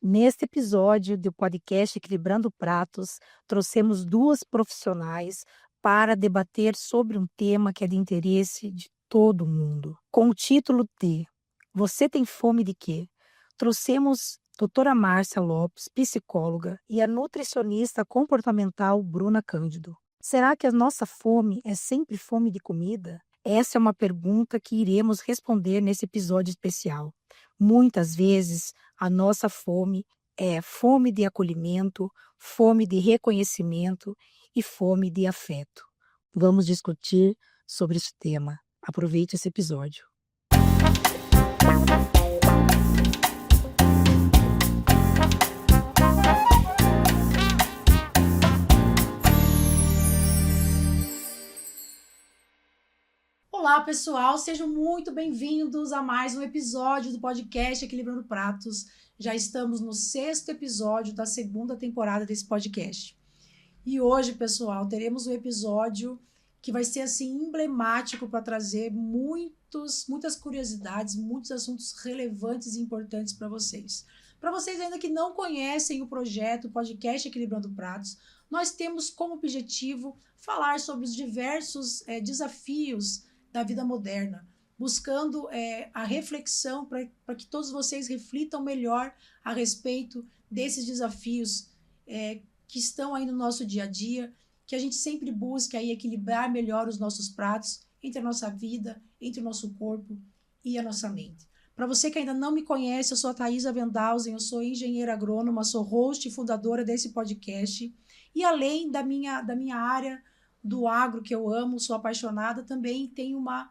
Neste episódio do podcast Equilibrando Pratos, trouxemos duas profissionais para debater sobre um tema que é de interesse de todo mundo. Com o título de Você tem fome de quê? Trouxemos doutora Márcia Lopes, psicóloga, e a nutricionista comportamental Bruna Cândido. Será que a nossa fome é sempre fome de comida? Essa é uma pergunta que iremos responder nesse episódio especial. Muitas vezes, a nossa fome é fome de acolhimento, fome de reconhecimento e fome de afeto. Vamos discutir sobre esse tema. Aproveite esse episódio. Olá, pessoal, sejam muito bem-vindos a mais um episódio do podcast Equilibrando Pratos. Já estamos no 6º episódio da 2ª temporada desse podcast. E hoje, pessoal, teremos um episódio que vai ser assim emblemático para trazer muitas curiosidades, muitos assuntos relevantes e importantes para vocês. Para vocês ainda que não conhecem o projeto podcast Equilibrando Pratos, nós temos como objetivo falar sobre os diversos desafios da vida moderna, buscando a reflexão para que todos vocês reflitam melhor a respeito desses desafios que estão aí no nosso dia a dia, que a gente sempre busca aí equilibrar melhor os nossos pratos entre a nossa vida, entre o nosso corpo e a nossa mente. Para você que ainda não me conhece, eu sou a Thaisa Wendhausen, eu sou engenheira agrônoma, sou host e fundadora desse podcast, e além da minha área do agro, que eu amo, sou apaixonada, também tenho uma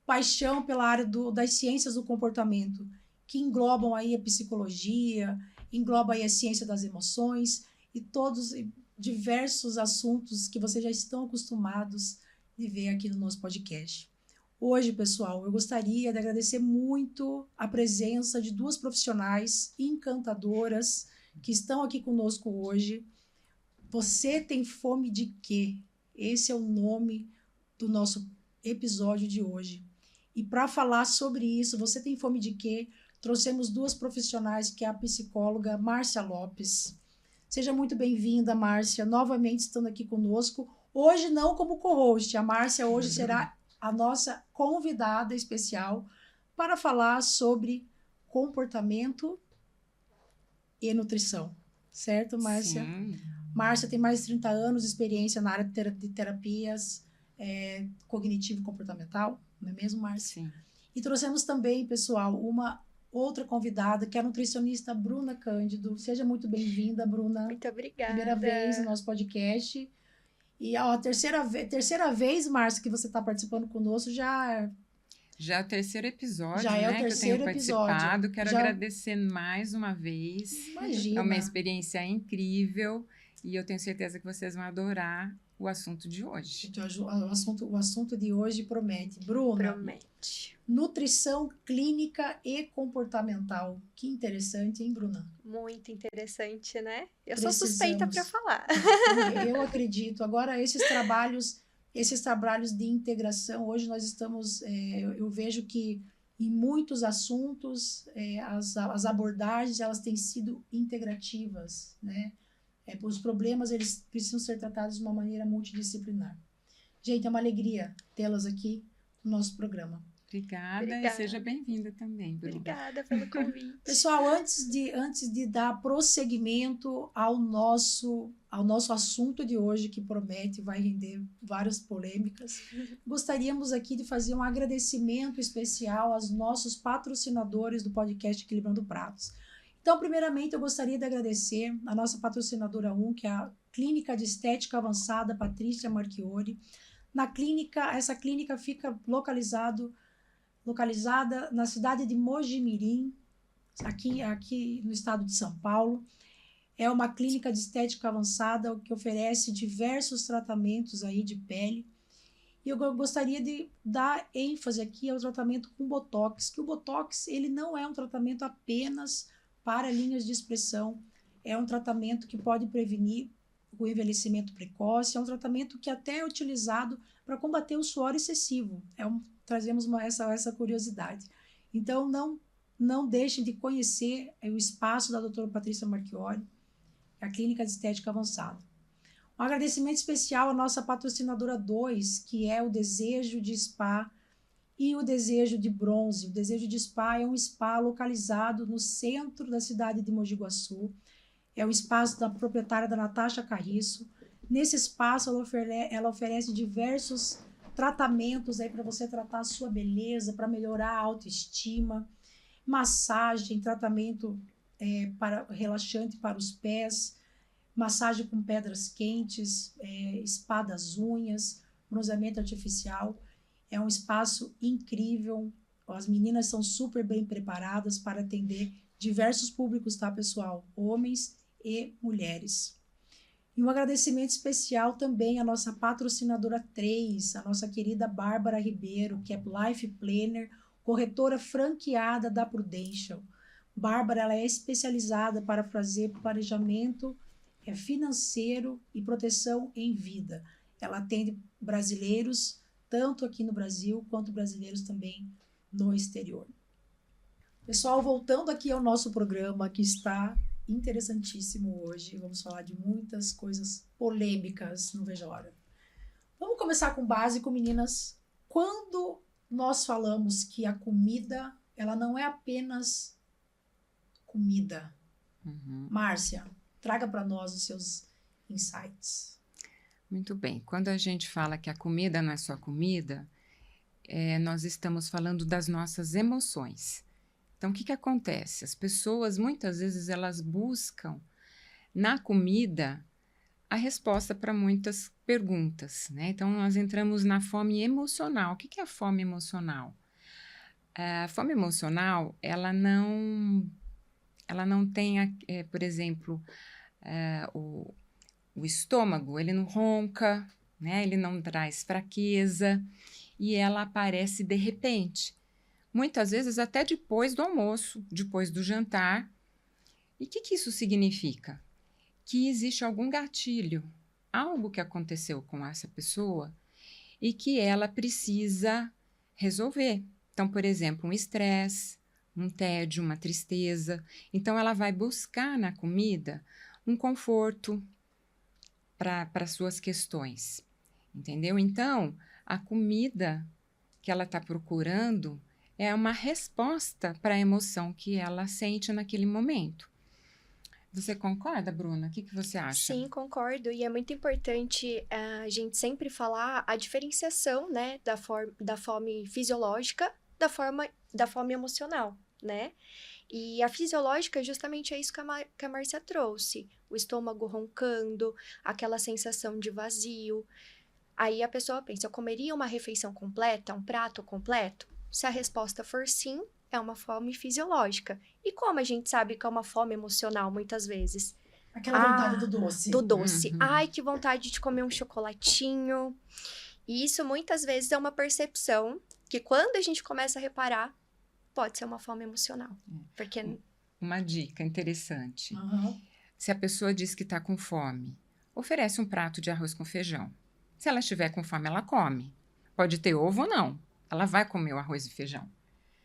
paixão pela área das ciências do comportamento, que englobam aí a psicologia, engloba aí a ciência das emoções e todos diversos assuntos que vocês já estão acostumados de ver aqui no nosso podcast. Hoje, pessoal, eu gostaria de agradecer muito a presença de duas profissionais encantadoras que estão aqui conosco hoje. Você tem fome de quê? Esse é o nome do nosso episódio de hoje. E para falar sobre isso, você tem fome de quê? Trouxemos duas profissionais, que é a psicóloga Márcia Lopes. Seja muito bem-vinda, Márcia, novamente estando aqui conosco. Hoje não como co-host, a Márcia hoje será a nossa convidada especial para falar sobre comportamento e nutrição. Certo, Márcia? Sim. Márcia tem mais de 30 anos de experiência na área de terapias cognitivo-comportamental, não é mesmo, Márcia? Sim. E trouxemos também, pessoal, uma outra convidada, que é a nutricionista Bruna Cândido. Seja muito bem-vinda, Bruna. Muito obrigada. Primeira vez no nosso podcast. E a terceira vez, Márcia, que você está participando conosco, Já é o terceiro episódio, já é o né, terceiro que eu tenho episódio. participado. Quero agradecer mais uma vez. Imagina. É uma experiência incrível e eu tenho certeza que vocês vão adorar o assunto de hoje. O assunto de hoje promete. Bruna, Promete. Nutrição clínica e comportamental. Que interessante, hein, Bruna? Muito interessante, né? Eu Precisamos. sou suspeita para falar. Eu acredito. Agora, esses trabalhos de integração, hoje nós estamos, eu vejo que em muitos assuntos, as abordagens, elas têm sido integrativas, né? Os problemas, eles precisam ser tratados de uma maneira multidisciplinar. Gente, é uma alegria tê-las aqui no nosso programa. Obrigada. E seja bem-vinda também, Bruna. Obrigada pelo convite. Pessoal, antes de dar prosseguimento ao nosso assunto de hoje, que promete, vai render várias polêmicas, gostaríamos aqui de fazer um agradecimento especial aos nossos patrocinadores do podcast Equilibrando Pratos. Então, primeiramente, eu gostaria de agradecer a nossa patrocinadora 1, que é a Clínica de Estética Avançada Patrícia Marchiori. Essa clínica fica localizada na cidade de Mojimirim, aqui no estado de São Paulo. É uma clínica de estética avançada que oferece diversos tratamentos aí de pele. E eu gostaria de dar ênfase aqui ao tratamento com Botox, que o Botox ele não é um tratamento apenas para linhas de expressão, é um tratamento que pode prevenir o envelhecimento precoce, é um tratamento que até é utilizado para combater o suor excessivo. Trazemos essa curiosidade. Então, não não deixem de conhecer o espaço da doutora Patrícia Marchiori, a Clínica de Estética Avançada. Um agradecimento especial à nossa patrocinadora 2, que é o Desejo de Spa e o Desejo de Bronze. O Desejo de Spa é um spa localizado no centro da cidade de Mogi Guaçu. É o espaço da proprietária da Natasha Carriço. Nesse espaço, ela oferece diversos tratamentos para você tratar a sua beleza, para melhorar a autoestima, massagem, tratamento relaxante para os pés, massagem com pedras quentes, spa das unhas, bronzeamento artificial. É um espaço incrível. As meninas são super bem preparadas para atender diversos públicos, tá, pessoal? Homens e mulheres. E um agradecimento especial também à nossa patrocinadora 3, a nossa querida Bárbara Ribeiro, que é Life Planner, corretora franqueada da Prudential. Bárbara, ela é especializada para fazer planejamento financeiro e proteção em vida. Ela atende brasileiros, tanto aqui no Brasil, quanto brasileiros também no exterior. Pessoal, voltando aqui ao nosso programa, que está interessantíssimo hoje. Vamos falar de muitas coisas polêmicas, não vejo a hora. Vamos começar com o básico, meninas. Quando nós falamos que a comida, ela não é apenas comida. Márcia, traga para nós os seus insights. Muito bem. Quando a gente fala que a comida não é só comida, nós estamos falando das nossas emoções. Então, o que acontece? As pessoas, muitas vezes, elas buscam na comida a resposta para muitas perguntas, né? Então, nós entramos na fome emocional. O que é a fome emocional? A fome emocional, ela não tem, por exemplo, o estômago, ele não ronca, né? Ele não traz fraqueza e ela aparece de repente. Muitas vezes até depois do almoço, depois do jantar. E o que isso significa? Que existe algum gatilho, algo que aconteceu com essa pessoa e que ela precisa resolver. Então, por exemplo, um estresse, um tédio, uma tristeza. Então, ela vai buscar na comida um conforto para suas questões, entendeu? Então, a comida que ela está procurando é uma resposta para a emoção que ela sente naquele momento. Você concorda, Bruna? O que você acha? Sim, concordo. E é muito importante a gente sempre falar a diferenciação, né, da fome fisiológica da fome emocional, né? E a fisiológica justamente é isso que a Márcia trouxe. O estômago roncando, aquela sensação de vazio. Aí a pessoa pensa, eu comeria uma refeição completa, um prato completo? Se a resposta for sim, é uma fome fisiológica. E como a gente sabe que é uma fome emocional, muitas vezes? Aquela vontade do doce. Do doce. Uhum. Ai, que vontade de comer um chocolatinho. E isso, muitas vezes, é uma percepção que, quando a gente começa a reparar, pode ser uma fome emocional. Porque... Uma dica interessante. Uhum. Se a pessoa diz que está com fome, oferece um prato de arroz com feijão. Se ela estiver com fome, ela come. Pode ter ovo ou não. Ela vai comer o arroz e feijão.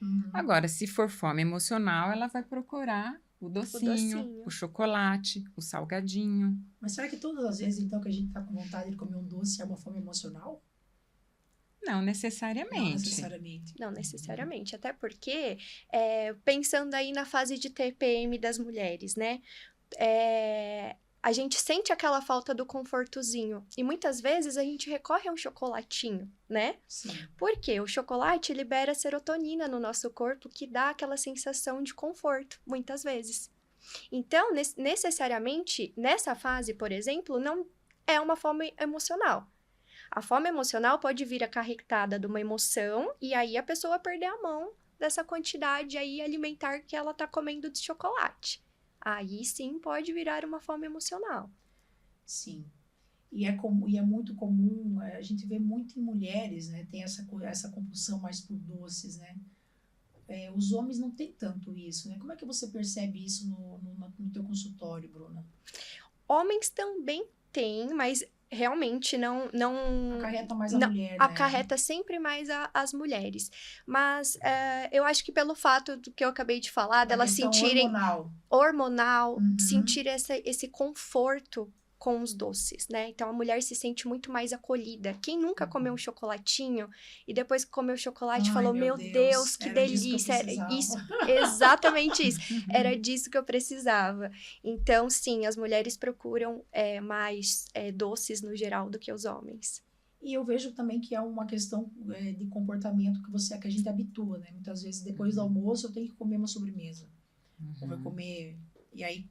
Uhum. Agora, se for fome emocional, ela vai procurar o docinho, o chocolate, o salgadinho. Mas será que todas as vezes, então, que a gente está com vontade de comer um doce é uma fome emocional? Não necessariamente. Não necessariamente. Não necessariamente. Até porque, pensando aí na fase de TPM das mulheres, né? A gente sente aquela falta do confortozinho. E muitas vezes a gente recorre a um chocolatinho, né? Sim. Porque o chocolate libera serotonina no nosso corpo, que dá aquela sensação de conforto, muitas vezes. Então, necessariamente, nessa fase, por exemplo, não é uma fome emocional. A fome emocional pode vir acarretada de uma emoção e aí a pessoa perder a mão dessa quantidade aí alimentar que ela está comendo de chocolate. Aí sim pode virar uma fome emocional. Sim. E é muito comum, a gente vê muito em mulheres, né? Tem essa compulsão mais por doces, né? Os homens não têm tanto isso, né? Como é que você percebe isso no teu consultório, Bruna? Homens também têm, mas realmente não Acarreta mais a não, mulher, né? acarreta sempre mais as mulheres. Mas eu acho que pelo fato do que eu acabei de falar, delas sentirem hormonal, sentir esse conforto com os doces, né? Então, a mulher se sente muito mais acolhida. Quem nunca comeu um chocolatinho e depois que comeu o chocolate falou, meu Deus, que delícia. Isso, exatamente isso. Era disso que eu precisava. Então, sim, as mulheres procuram mais doces no geral do que os homens. E eu vejo também que é uma questão de comportamento que a gente habitua, né? Muitas vezes, depois do almoço, eu tenho que comer uma sobremesa. Ou vai comer... E aí,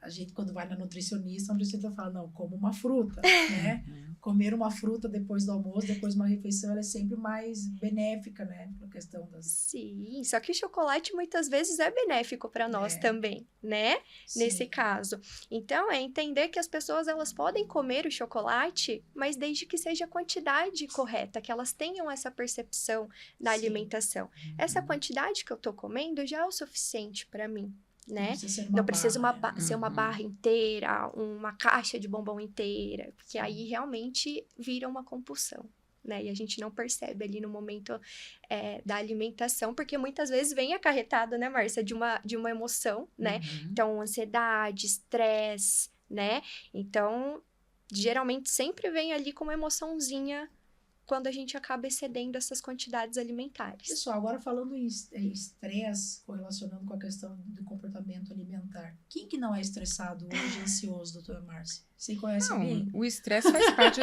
a gente, quando vai na nutricionista, a nutricionista fala, não, coma uma fruta, né? Comer uma fruta depois do almoço, depois de uma refeição, ela é sempre mais benéfica, né? Por questão das... Sim, só que o chocolate muitas vezes é benéfico para nós também, né? Sim. Nesse caso. Então, é entender que as pessoas, elas podem comer o chocolate, mas desde que seja a quantidade correta, que elas tenham essa percepção na alimentação. Essa quantidade que eu tô comendo já é o suficiente para mim. Né? Não precisa ser uma barra inteira, uma caixa de bombom inteira, porque aí realmente vira uma compulsão, né? E a gente não percebe ali no momento da alimentação, porque muitas vezes vem acarretado, né, Márcia, de uma emoção, né? Então, ansiedade, estresse, né? Então, geralmente sempre vem ali com uma emoçãozinha quando a gente acaba excedendo essas quantidades alimentares. Pessoal, agora falando em estresse, correlacionando com a questão do comportamento alimentar, quem que não é estressado hoje, ansioso, doutora Márcia? Você conhece alguém? O estresse faz parte...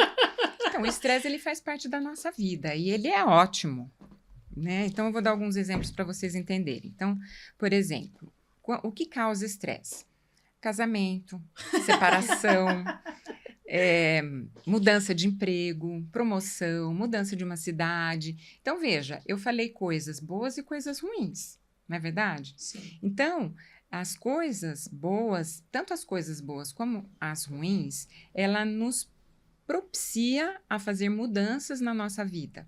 Então, o estresse, ele faz parte da nossa vida e ele é ótimo, né? Então, eu vou dar alguns exemplos para vocês entenderem. Então, por exemplo, o que causa estresse? Casamento, separação... mudança de emprego, promoção, mudança de uma cidade. Então, veja, eu falei coisas boas e coisas ruins, não é verdade? Sim. Então, as coisas boas, tanto as coisas boas como as ruins, ela nos propicia a fazer mudanças na nossa vida.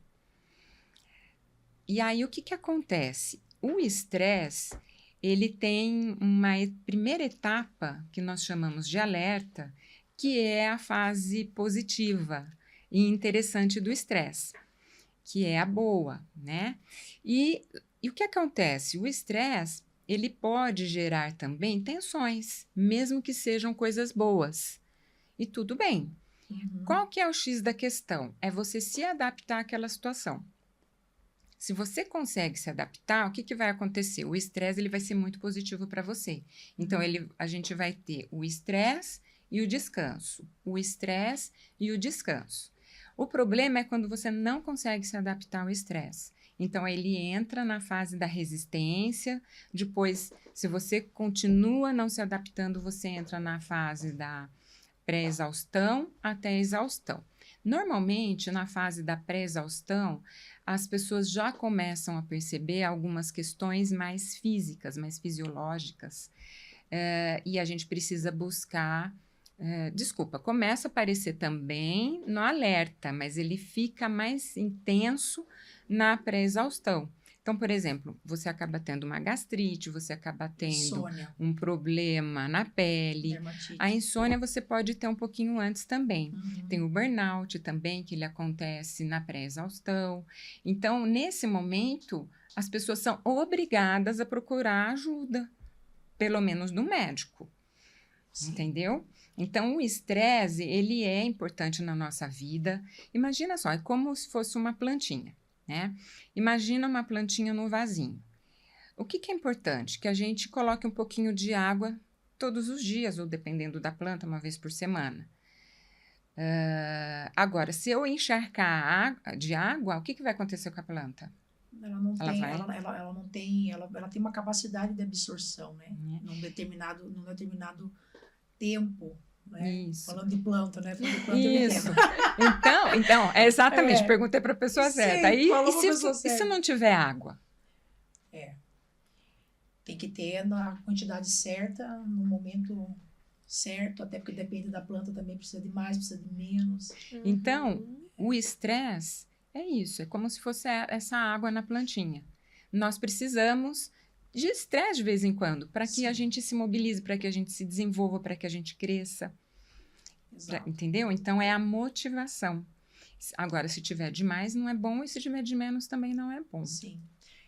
E aí, o que acontece? O estresse, ele tem uma primeira etapa que nós chamamos de alerta, que é a fase positiva e interessante do estresse, que é a boa, né? E o que acontece? O estresse, ele pode gerar também tensões, mesmo que sejam coisas boas. E tudo bem. Qual que é o X da questão? É você se adaptar àquela situação. Se você consegue se adaptar, o que vai acontecer? O estresse, ele vai ser muito positivo para você. Então, a gente vai ter o estresse e o descanso, o estresse e o descanso. O problema é quando você não consegue se adaptar ao estresse. Então, ele entra na fase da resistência, depois, se você continua não se adaptando, você entra na fase da pré-exaustão até a exaustão. Normalmente, na fase da pré-exaustão, as pessoas já começam a perceber algumas questões mais físicas, mais fisiológicas, e a gente precisa buscar... começa a aparecer também no alerta, mas ele fica mais intenso na pré-exaustão. Então, por exemplo, você acaba tendo uma gastrite, você acaba tendo um problema na pele. Dermatite. A insônia você pode ter um pouquinho antes também. Tem o burnout também, que ele acontece na pré-exaustão. Então, nesse momento, as pessoas são obrigadas a procurar ajuda, pelo menos do médico. Sim. Entendeu? Então, o estresse, ele é importante na nossa vida. Imagina só, é como se fosse uma plantinha, né? Imagina uma plantinha no vasinho. O que é importante? Que a gente coloque um pouquinho de água todos os dias, ou dependendo da planta, uma vez por semana. Agora, se eu encharcar de água, o que vai acontecer com a planta? Ela tem uma capacidade de absorção, né? Num determinado tempo, né? Isso. Falando de planta, né? Isso. Então, exatamente, perguntei para a pessoa certa. Aí, e se não tiver água? Tem que ter na quantidade certa, no momento certo, até porque depende da planta também, precisa de mais, precisa de menos. Então, o estresse é isso, é como se fosse essa água na plantinha. Nós precisamos de estresse de vez em quando, para que a gente se mobilize, para que a gente se desenvolva, para que a gente cresça. Exato. Entendeu? Então, é a motivação. Agora, se tiver demais, não é bom, e se tiver de menos, também não é bom. Sim.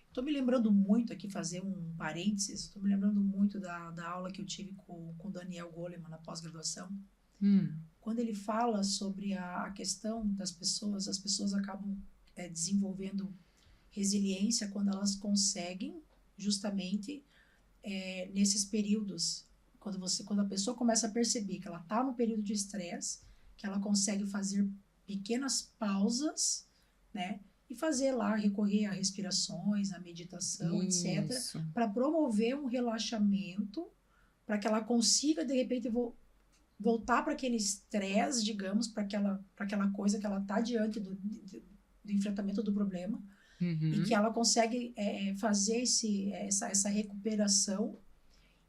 Estou me lembrando muito aqui, fazer um parênteses, estou me lembrando muito da aula que eu tive com o Daniel Goleman na pós-graduação, quando ele fala sobre a questão das pessoas, as pessoas acabam desenvolvendo resiliência quando elas conseguem justamente nesses períodos, quando a pessoa começa a perceber que ela está no período de estresse, que ela consegue fazer pequenas pausas, né? E fazer lá, recorrer a respirações, a meditação, etc., para promover um relaxamento, para que ela consiga, de repente, voltar para aquele estresse, digamos, para aquela coisa que ela está diante do enfrentamento do problema, e que ela consegue fazer essa recuperação,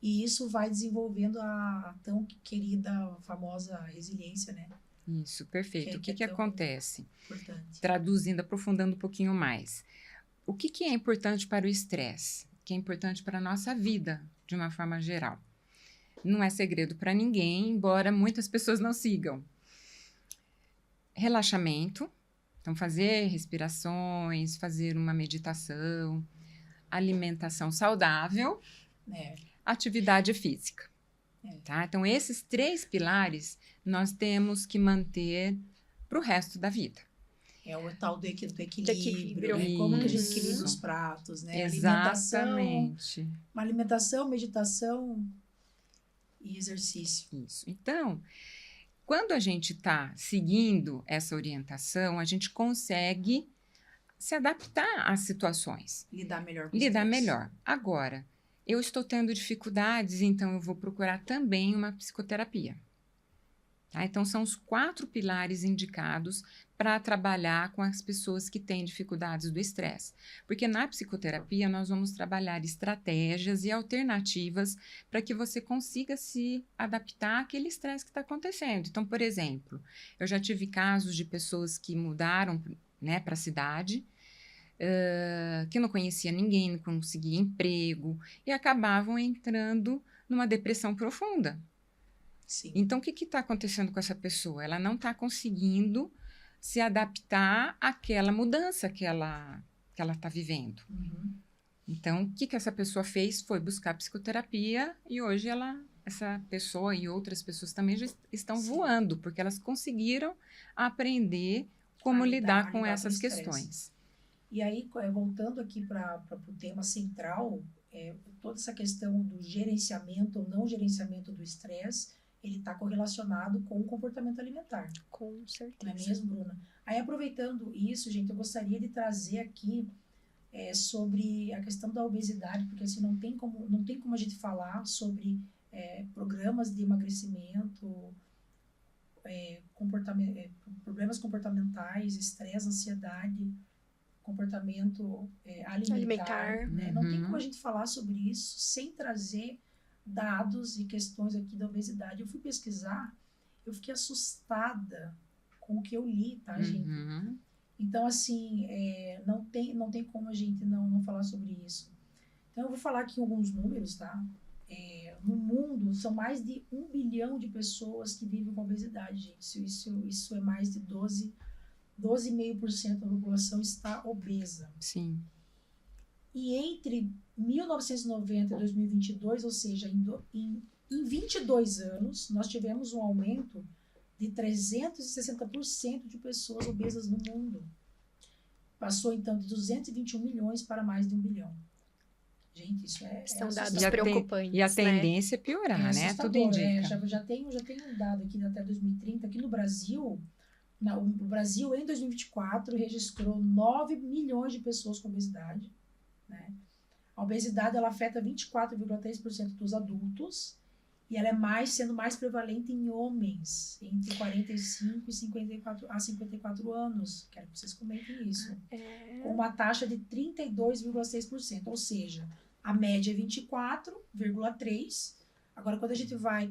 e isso vai desenvolvendo a tão querida, famosa resiliência, né? Isso, perfeito. O que acontece? Importante. Traduzindo, aprofundando um pouquinho mais. O que é importante para o estresse? O que é importante para a nossa vida, de uma forma geral? Não é segredo para ninguém, embora muitas pessoas não sigam. Relaxamento. Então, fazer respirações, fazer uma meditação, alimentação saudável, atividade física. Tá? Então, esses 3 pilares nós temos que manter para o resto da vida. É o tal do equilíbrio, né? Como que a gente equilibra os pratos, né? Exatamente. Uma alimentação, meditação e exercício. Isso. Então, quando a gente está seguindo essa orientação, a gente consegue se adaptar às situações. Lidar melhor com Lidar estresse. melhor. Agora, eu estou tendo dificuldades, então eu vou procurar também uma psicoterapia. Tá? Então, são os 4 pilares indicados para trabalhar com as pessoas que têm dificuldades do estresse. Porque na psicoterapia nós vamos trabalhar estratégias e alternativas para que você consiga se adaptar àquele estresse que está acontecendo. Então, por exemplo, eu já tive casos de pessoas que mudaram, né, para a cidade, que não conhecia ninguém, não conseguia emprego e acabavam entrando numa depressão profunda. Sim. Então, o que está acontecendo com essa pessoa? Ela não está conseguindo se adaptar àquela mudança que ela está vivendo. Então, o que essa pessoa fez foi buscar psicoterapia e hoje essa pessoa e outras pessoas também já estão voando, porque elas conseguiram aprender como lidar com essas questões. E aí, voltando aqui para o tema central, toda essa questão do gerenciamento ou não gerenciamento do estresse, ele está correlacionado com o comportamento alimentar. Com certeza. Não é mesmo, Bruna? Aí, aproveitando isso, gente, eu gostaria de trazer aqui sobre a questão da obesidade, porque assim, não tem como a gente falar sobre programas de emagrecimento, problemas comportamentais, estresse, ansiedade, comportamento alimentar. Né? Não tem como a gente falar sobre isso sem trazer dados e questões aqui da obesidade. Eu fui pesquisar, eu fiquei assustada com o que eu li, tá, gente? Então, assim, não tem como a gente não falar sobre isso. Então, eu vou falar aqui alguns números, tá? No mundo, são mais de 1 bilhão de pessoas que vivem com obesidade, gente. Isso é mais de 12,5% da população está obesa. Sim. E entre 1990 e 2022, ou seja, em 22 anos, nós tivemos um aumento de 360% de pessoas obesas no mundo. Passou, então, de 221 milhões para mais de 1 bilhão. Gente, isso são dados assustador. preocupantes, E a tendência é piorar, né? Tudo indica. Já tem um dado aqui até 2030, aqui no Brasil... O Brasil, em 2024, registrou 9 milhões de pessoas com obesidade. Né? A obesidade ela afeta 24,3% dos adultos e ela sendo mais prevalente em homens entre 45 e 54 anos. Quero que vocês comentem isso. Com uma taxa de 32,6%. Ou seja, a média é 24,3%. Agora, quando a gente vai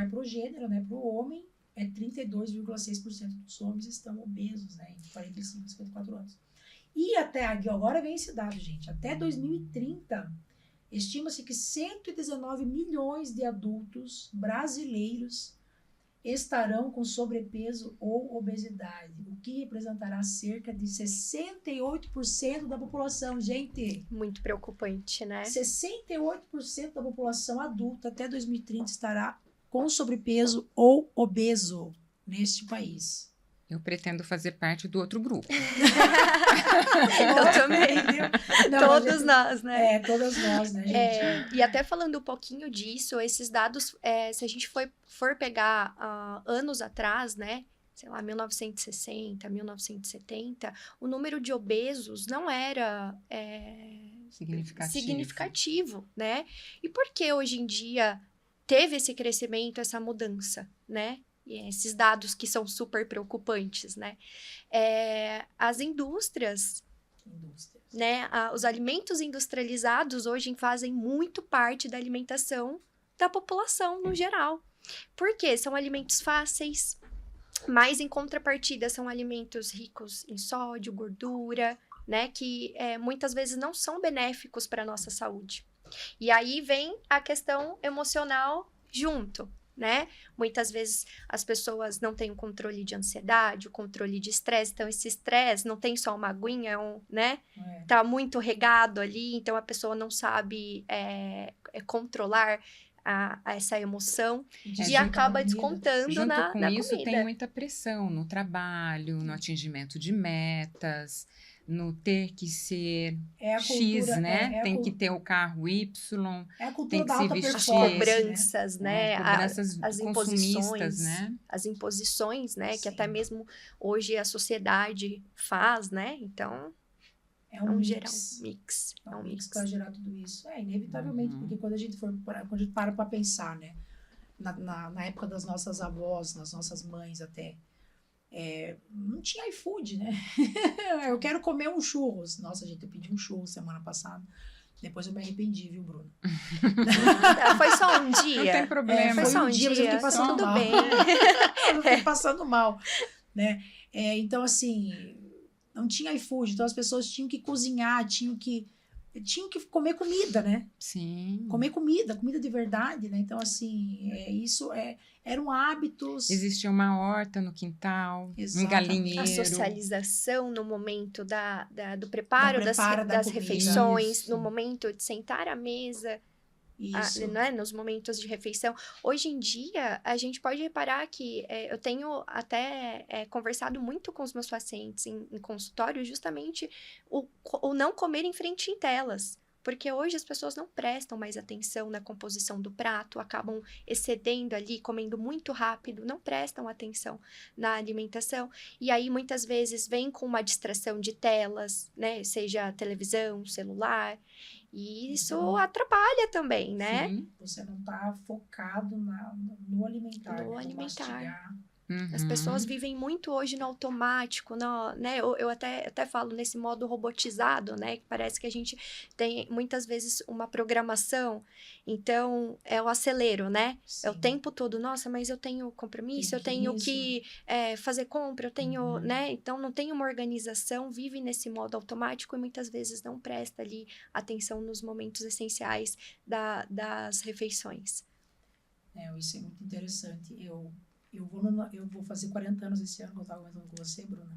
para o gênero, né, para o homem, 32,6% dos homens estão obesos, né, entre 45 e 54 anos. E até agora vem esse dado, gente. Até 2030, estima-se que 119 milhões de adultos brasileiros estarão com sobrepeso ou obesidade, o que representará cerca de 68% da população, gente. Muito preocupante, né? 68% da população adulta até 2030 estará com sobrepeso ou obeso neste país. Eu pretendo fazer parte do outro grupo. Eu também. Não, Todos nós, né? Todas nós, né, gente? E até falando um pouquinho disso, esses dados, se a gente for pegar anos atrás, né? Sei lá, 1960, 1970, o número de obesos não era significativo, né? E por que hoje em dia teve esse crescimento, essa mudança, né? E esses dados que são super preocupantes, né? As indústrias, né? Os alimentos industrializados hoje fazem muito parte da alimentação da população no geral. Por quê? São alimentos fáceis, mas em contrapartida são alimentos ricos em sódio, gordura, né? Que muitas vezes não são benéficos para a nossa saúde. E aí vem a questão emocional junto, né? Muitas vezes as pessoas não têm o controle de ansiedade, o controle de estresse, então esse estresse não tem só uma aguinha, né? Tá muito regado ali, então a pessoa não sabe controlar essa emoção e acaba descontando Junto na com isso, comida. tem muita pressão no trabalho, no atingimento de metas, no ter que ser X, né? Tem que ter o carro Y, a cultura tem que da se alta vestir. As performance, cobranças, né? Cobranças As consumistas, imposições, né? as imposições, né? Sim. Que até mesmo hoje a sociedade faz, né? Então, é um geral mix. mix. É um mix que vai gerar tudo isso. Inevitavelmente, porque quando a gente para pra pensar, né? Na época das nossas avós, nas nossas mães até, não tinha iFood, né? Eu quero comer um churros. Nossa, gente, eu pedi um churros semana passada. Depois eu me arrependi, viu, Bruna? Foi só um dia. Não tem problema. Foi só um dia, mas eu fiquei passando tudo mal. bem. Eu fiquei passando mal, né? Então, assim, não tinha iFood, então as pessoas tinham que cozinhar, tinham que comer comida, né? Sim. Comer comida de verdade, né? Então, assim, eram hábitos. Existia uma horta no quintal, Exatamente. um galinheiro. A socialização no momento do preparo das comida. refeições, Isso. no momento de sentar à mesa, Isso. né, nos momentos de refeição. Hoje em dia, a gente pode reparar que eu tenho até conversado muito com os meus pacientes em consultório, justamente o não comer em frente em telas. Porque hoje as pessoas não prestam mais atenção na composição do prato, acabam excedendo ali, comendo muito rápido, não prestam atenção na alimentação. E aí, muitas vezes, vem com uma distração de telas, né? Seja televisão, celular. E isso atrapalha também, né? Sim. Você não tá focado no alimentar. No né? alimentar. Mastigar. As pessoas vivem muito hoje no automático, né? Eu até falo nesse modo robotizado, né? Que parece que a gente tem, muitas vezes, uma programação. Então, é o acelero, né? Sim. É o tempo todo. Nossa, mas eu tenho compromisso, eu tenho que fazer compra, eu tenho, né? Então, não tem uma organização, vive nesse modo automático e muitas vezes não presta ali atenção nos momentos essenciais das refeições. Isso é muito interessante. Eu vou fazer 40 anos esse ano, que eu estava comentando com você, Bruna.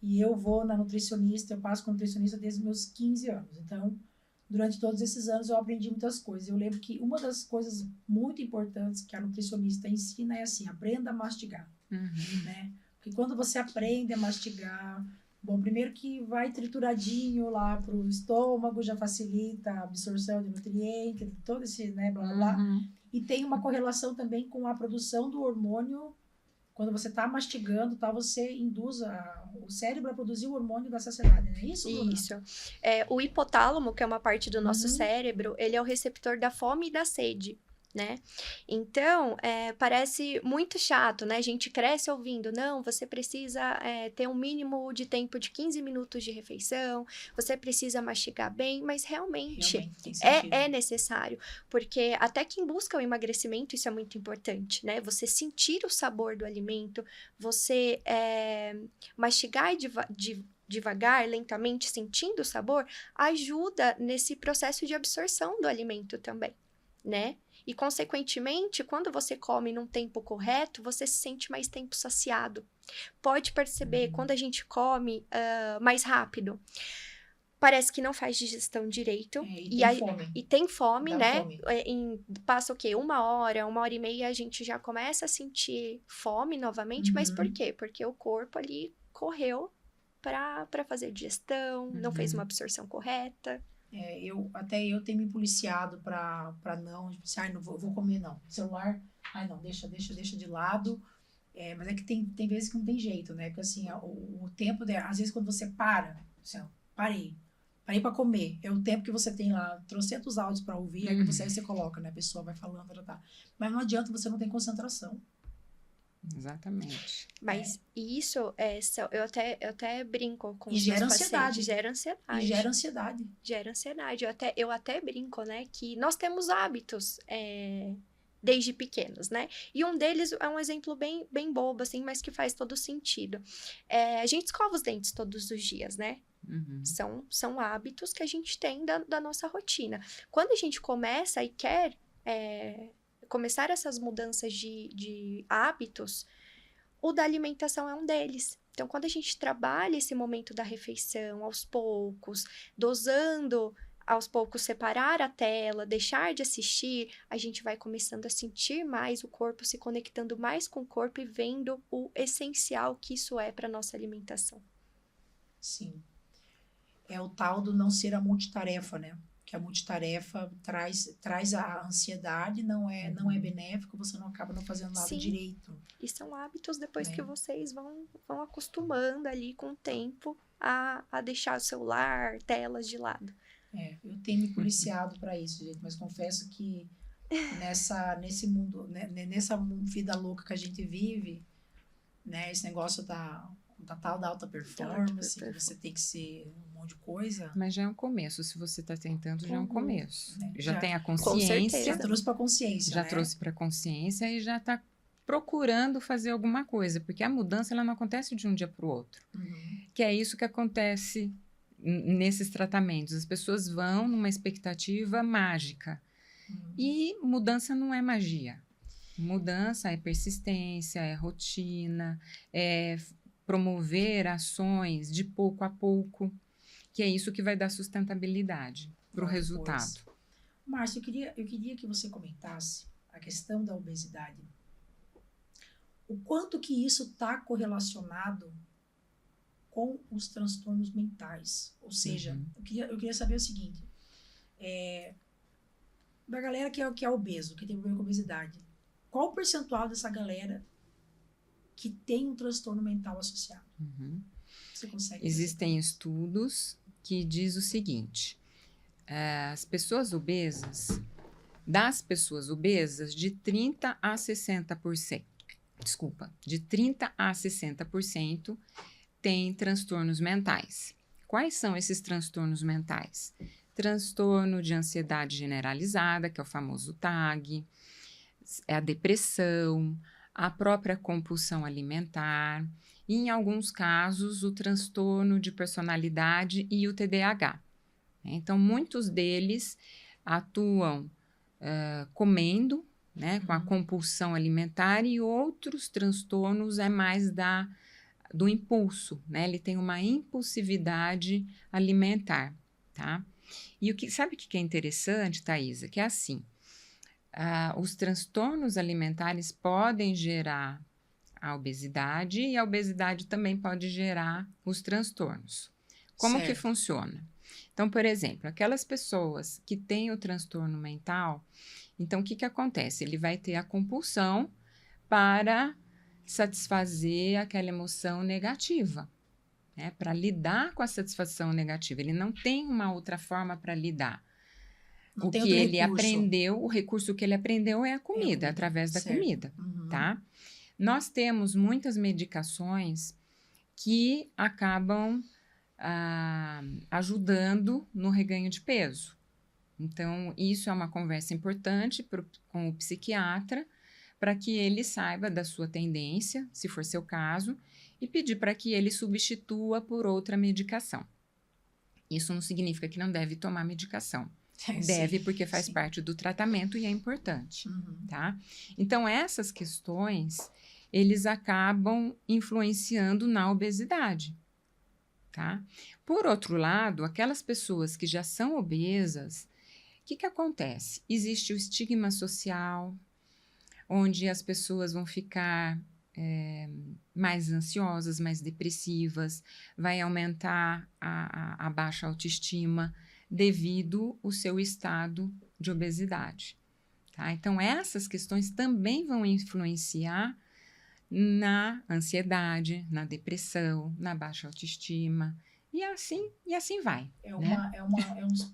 E eu vou na nutricionista, eu passo com nutricionista desde os meus 15 anos. Então, durante todos esses anos, eu aprendi muitas coisas. Eu lembro que uma das coisas muito importantes que a nutricionista ensina é assim, aprenda a mastigar. Né? Porque quando você aprende a mastigar, bom, primeiro que vai trituradinho lá pro estômago, já facilita a absorção de nutrientes, todo esse, né, blá, blá, blá. E tem uma correlação também com a produção do hormônio. Quando você está mastigando, você induz o cérebro a produzir o hormônio da saciedade, não é isso, Bruna? Isso. O hipotálamo, que é uma parte do nosso cérebro, ele é o receptor da fome e da sede, né? Então, parece muito chato, né? A gente cresce ouvindo, não, você precisa ter um mínimo de tempo de 15 minutos de refeição, você precisa mastigar bem, mas realmente é necessário, porque até quem busca o emagrecimento, isso é muito importante, né? Você sentir o sabor do alimento, você mastigar devagar, lentamente, sentindo o sabor, ajuda nesse processo de absorção do alimento também, né? E, consequentemente, quando você come num tempo correto, você se sente mais tempo saciado. Pode perceber, quando a gente come mais rápido, parece que não faz digestão direito. E tem fome, Dá né? fome. Passa o quê? 1 hora, 1 hora e meia, a gente já começa a sentir fome novamente. Mas por quê? Porque o corpo ali correu para fazer digestão, não fez uma absorção correta. Eu tenho me policiado pra não, tipo assim, não vou comer não. Celular, não, deixa de lado. Mas é que tem vezes que não tem jeito, né? Porque assim, o tempo, às vezes quando você para, assim, parei pra comer, é o tempo que você tem lá, trocentos áudios pra ouvir, aí você coloca, né? A pessoa vai falando, tá. Mas não adianta, você não tem concentração. Exatamente. Mas isso, eu até brinco com E os meus gera pacientes. ansiedade. Gera ansiedade. E gera ansiedade. Gera ansiedade. Eu até brinco, né? Que nós temos hábitos desde pequenos, né? E um deles é um exemplo bem, bem bobo, assim, mas que faz todo sentido. A gente escova os dentes todos os dias, né? São hábitos que a gente tem da nossa rotina. Quando a gente começa e quer começar essas mudanças de hábitos, o da alimentação é um deles. Então, quando a gente trabalha esse momento da refeição aos poucos, dosando aos poucos, separar a tela, deixar de assistir, a gente vai começando a sentir mais o corpo, se conectando mais com o corpo e vendo o essencial que isso é para nossa alimentação. Sim. É o tal do não ser a multitarefa, né? Que a multitarefa traz a ansiedade, não é benéfico, você não acaba não fazendo nada direito. E são hábitos depois que vocês vão acostumando ali com o tempo a deixar o celular, telas de lado. Eu tenho me policiado para isso, gente, mas confesso que nesse mundo, né, nessa vida louca que a gente vive, né, esse negócio da tal da alta performance, que você tem que ser um monte de coisa. Mas já é um começo, se você está tentando, já é um começo. Né? Já tem a consciência. consciência. Já trouxe para consciência, Já né? trouxe para consciência e já está procurando fazer alguma coisa, porque a mudança ela não acontece de um dia para o outro. Que é isso que acontece nesses tratamentos. As pessoas vão numa expectativa mágica. E mudança não é magia. Mudança é persistência, é rotina, é promover ações de pouco a pouco, que é isso que vai dar sustentabilidade para o resultado. Márcia, eu queria que você comentasse a questão da obesidade. O quanto que isso está correlacionado com os transtornos mentais. Ou seja, eu queria saber o seguinte, da galera que é obeso, que tem problema com obesidade, qual o percentual dessa galera que tem um transtorno mental associado? Você consegue? Existem estudos que diz o seguinte, as pessoas obesas, das pessoas obesas, de 30 a 60%, de 30 a 60% tem transtornos mentais. Quais são esses transtornos mentais? Transtorno de ansiedade generalizada, que é o famoso TAG, é a depressão, a própria compulsão alimentar e, em alguns casos, o transtorno de personalidade e o TDAH. Então, muitos deles atuam comendo, né, com a compulsão alimentar, e outros transtornos é mais do impulso, né? Ele tem uma impulsividade alimentar, tá? E sabe o que é interessante, Thaisa? Que é assim, os transtornos alimentares podem gerar a obesidade e a obesidade também pode gerar os transtornos. Como que funciona? Então, por exemplo, aquelas pessoas que têm o transtorno mental, então o que acontece? Ele vai ter a compulsão para satisfazer aquela emoção negativa, né? Para lidar com a satisfação negativa. Ele não tem uma outra forma para lidar. Não o que ele aprendeu, o recurso que ele aprendeu é a comida, através da comida, tá? Nós temos muitas medicações que acabam ajudando no reganho de peso. Então, isso é uma conversa importante com o psiquiatra, para que ele saiba da sua tendência, se for seu caso, e pedir para que ele substitua por outra medicação. Isso não significa que não deve tomar medicação. Deve, Sim, porque faz sim. parte do tratamento e é importante, Uhum. tá? Então, essas questões, eles acabam influenciando na obesidade, tá? Por outro lado, aquelas pessoas que já são obesas, o que acontece? Existe o estigma social, onde as pessoas vão ficar mais ansiosas, mais depressivas, vai aumentar a baixa autoestima devido ao seu estado de obesidade. Tá? Então, essas questões também vão influenciar na ansiedade, na depressão, na baixa autoestima, e assim vai. Né?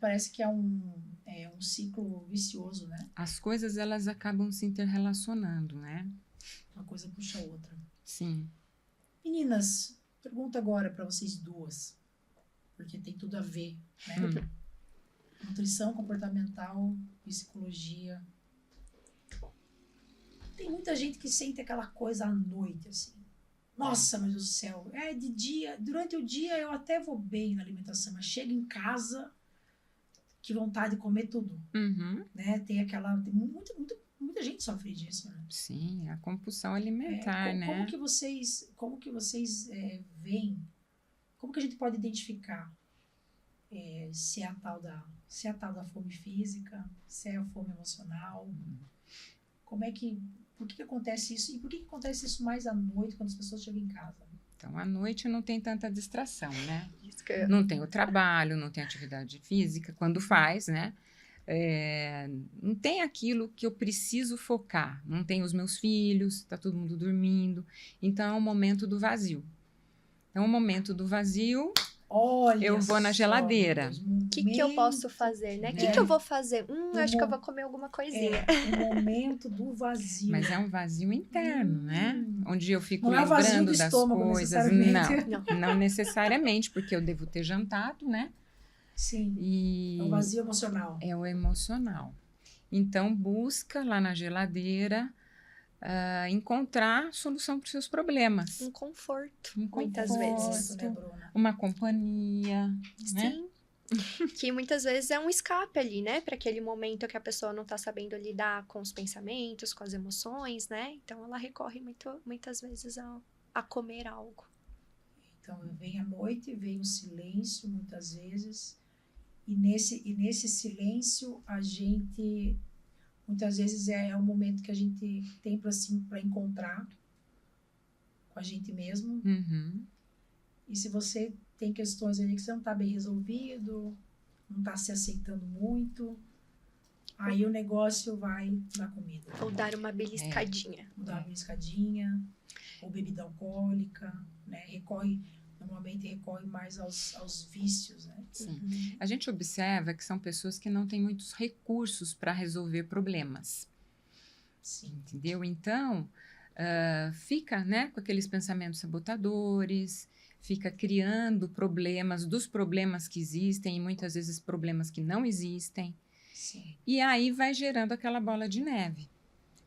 Parece que é um ciclo vicioso, né? As coisas, elas acabam se interrelacionando, né? Uma coisa puxa a outra. Sim. Meninas, pergunta agora para vocês duas, porque tem tudo a ver, né? Nutrição comportamental, psicologia. Tem muita gente que sente aquela coisa à noite, assim. Nossa, meu Deus do céu. De dia, durante o dia eu até vou bem na alimentação, mas chego em casa, que vontade de comer tudo, Uhum. né? Tem muita gente sofre disso, né? Sim, a compulsão alimentar, né? Como que vocês veem, como que a gente pode identificar se é a tal da fome física, se é a fome emocional? Por que acontece isso? E por que acontece isso mais à noite, quando as pessoas chegam em casa? Então, à noite não tem tanta distração, né? Isso que eu- Não tem o trabalho, não tem atividade física, quando faz, né? Não tem aquilo que eu preciso focar. Não tem os meus filhos, tá todo mundo dormindo. Então, é o momento do vazio. Então, o momento do vazio, Olha, eu vou na só, geladeira. meu Deus, O que eu posso fazer, né? O que eu vou fazer? Acho que eu vou comer alguma coisinha. O momento do vazio. Mas é um vazio interno, né? Onde eu fico Não é o vazio lembrando do das estômago, coisas. necessariamente. Não necessariamente, porque eu devo ter jantado, né? Sim, E é um vazio emocional. é o emocional. Então, busca lá na geladeira encontrar solução para os seus problemas. Um conforto, Um muitas conforto. vezes. Né, Bruna? Uma companhia, né? Sim. Que muitas vezes é um escape ali, né? Para aquele momento que a pessoa não tá sabendo lidar com os pensamentos, com as emoções, né? Então ela recorre muitas vezes a comer algo. Então, vem a noite, vem o silêncio, muitas vezes. E nesse silêncio, a gente... Muitas vezes é o momento que a gente tem para encontrar com a gente mesmo. Uhum. E se você tem questões ali que você não está bem resolvido, não está se aceitando muito, aí o negócio vai na comida. Ou dar uma beliscadinha. Dar uma beliscadinha, ou bebida alcoólica, né? Normalmente recorre mais aos vícios, né? Sim. A gente observa que são pessoas que não têm muitos recursos para resolver problemas. Sim. Entendeu? Então, fica, né, com aqueles pensamentos sabotadores, fica criando problemas dos problemas que existem e muitas vezes problemas que não existem. Sim. E aí vai gerando aquela bola de neve.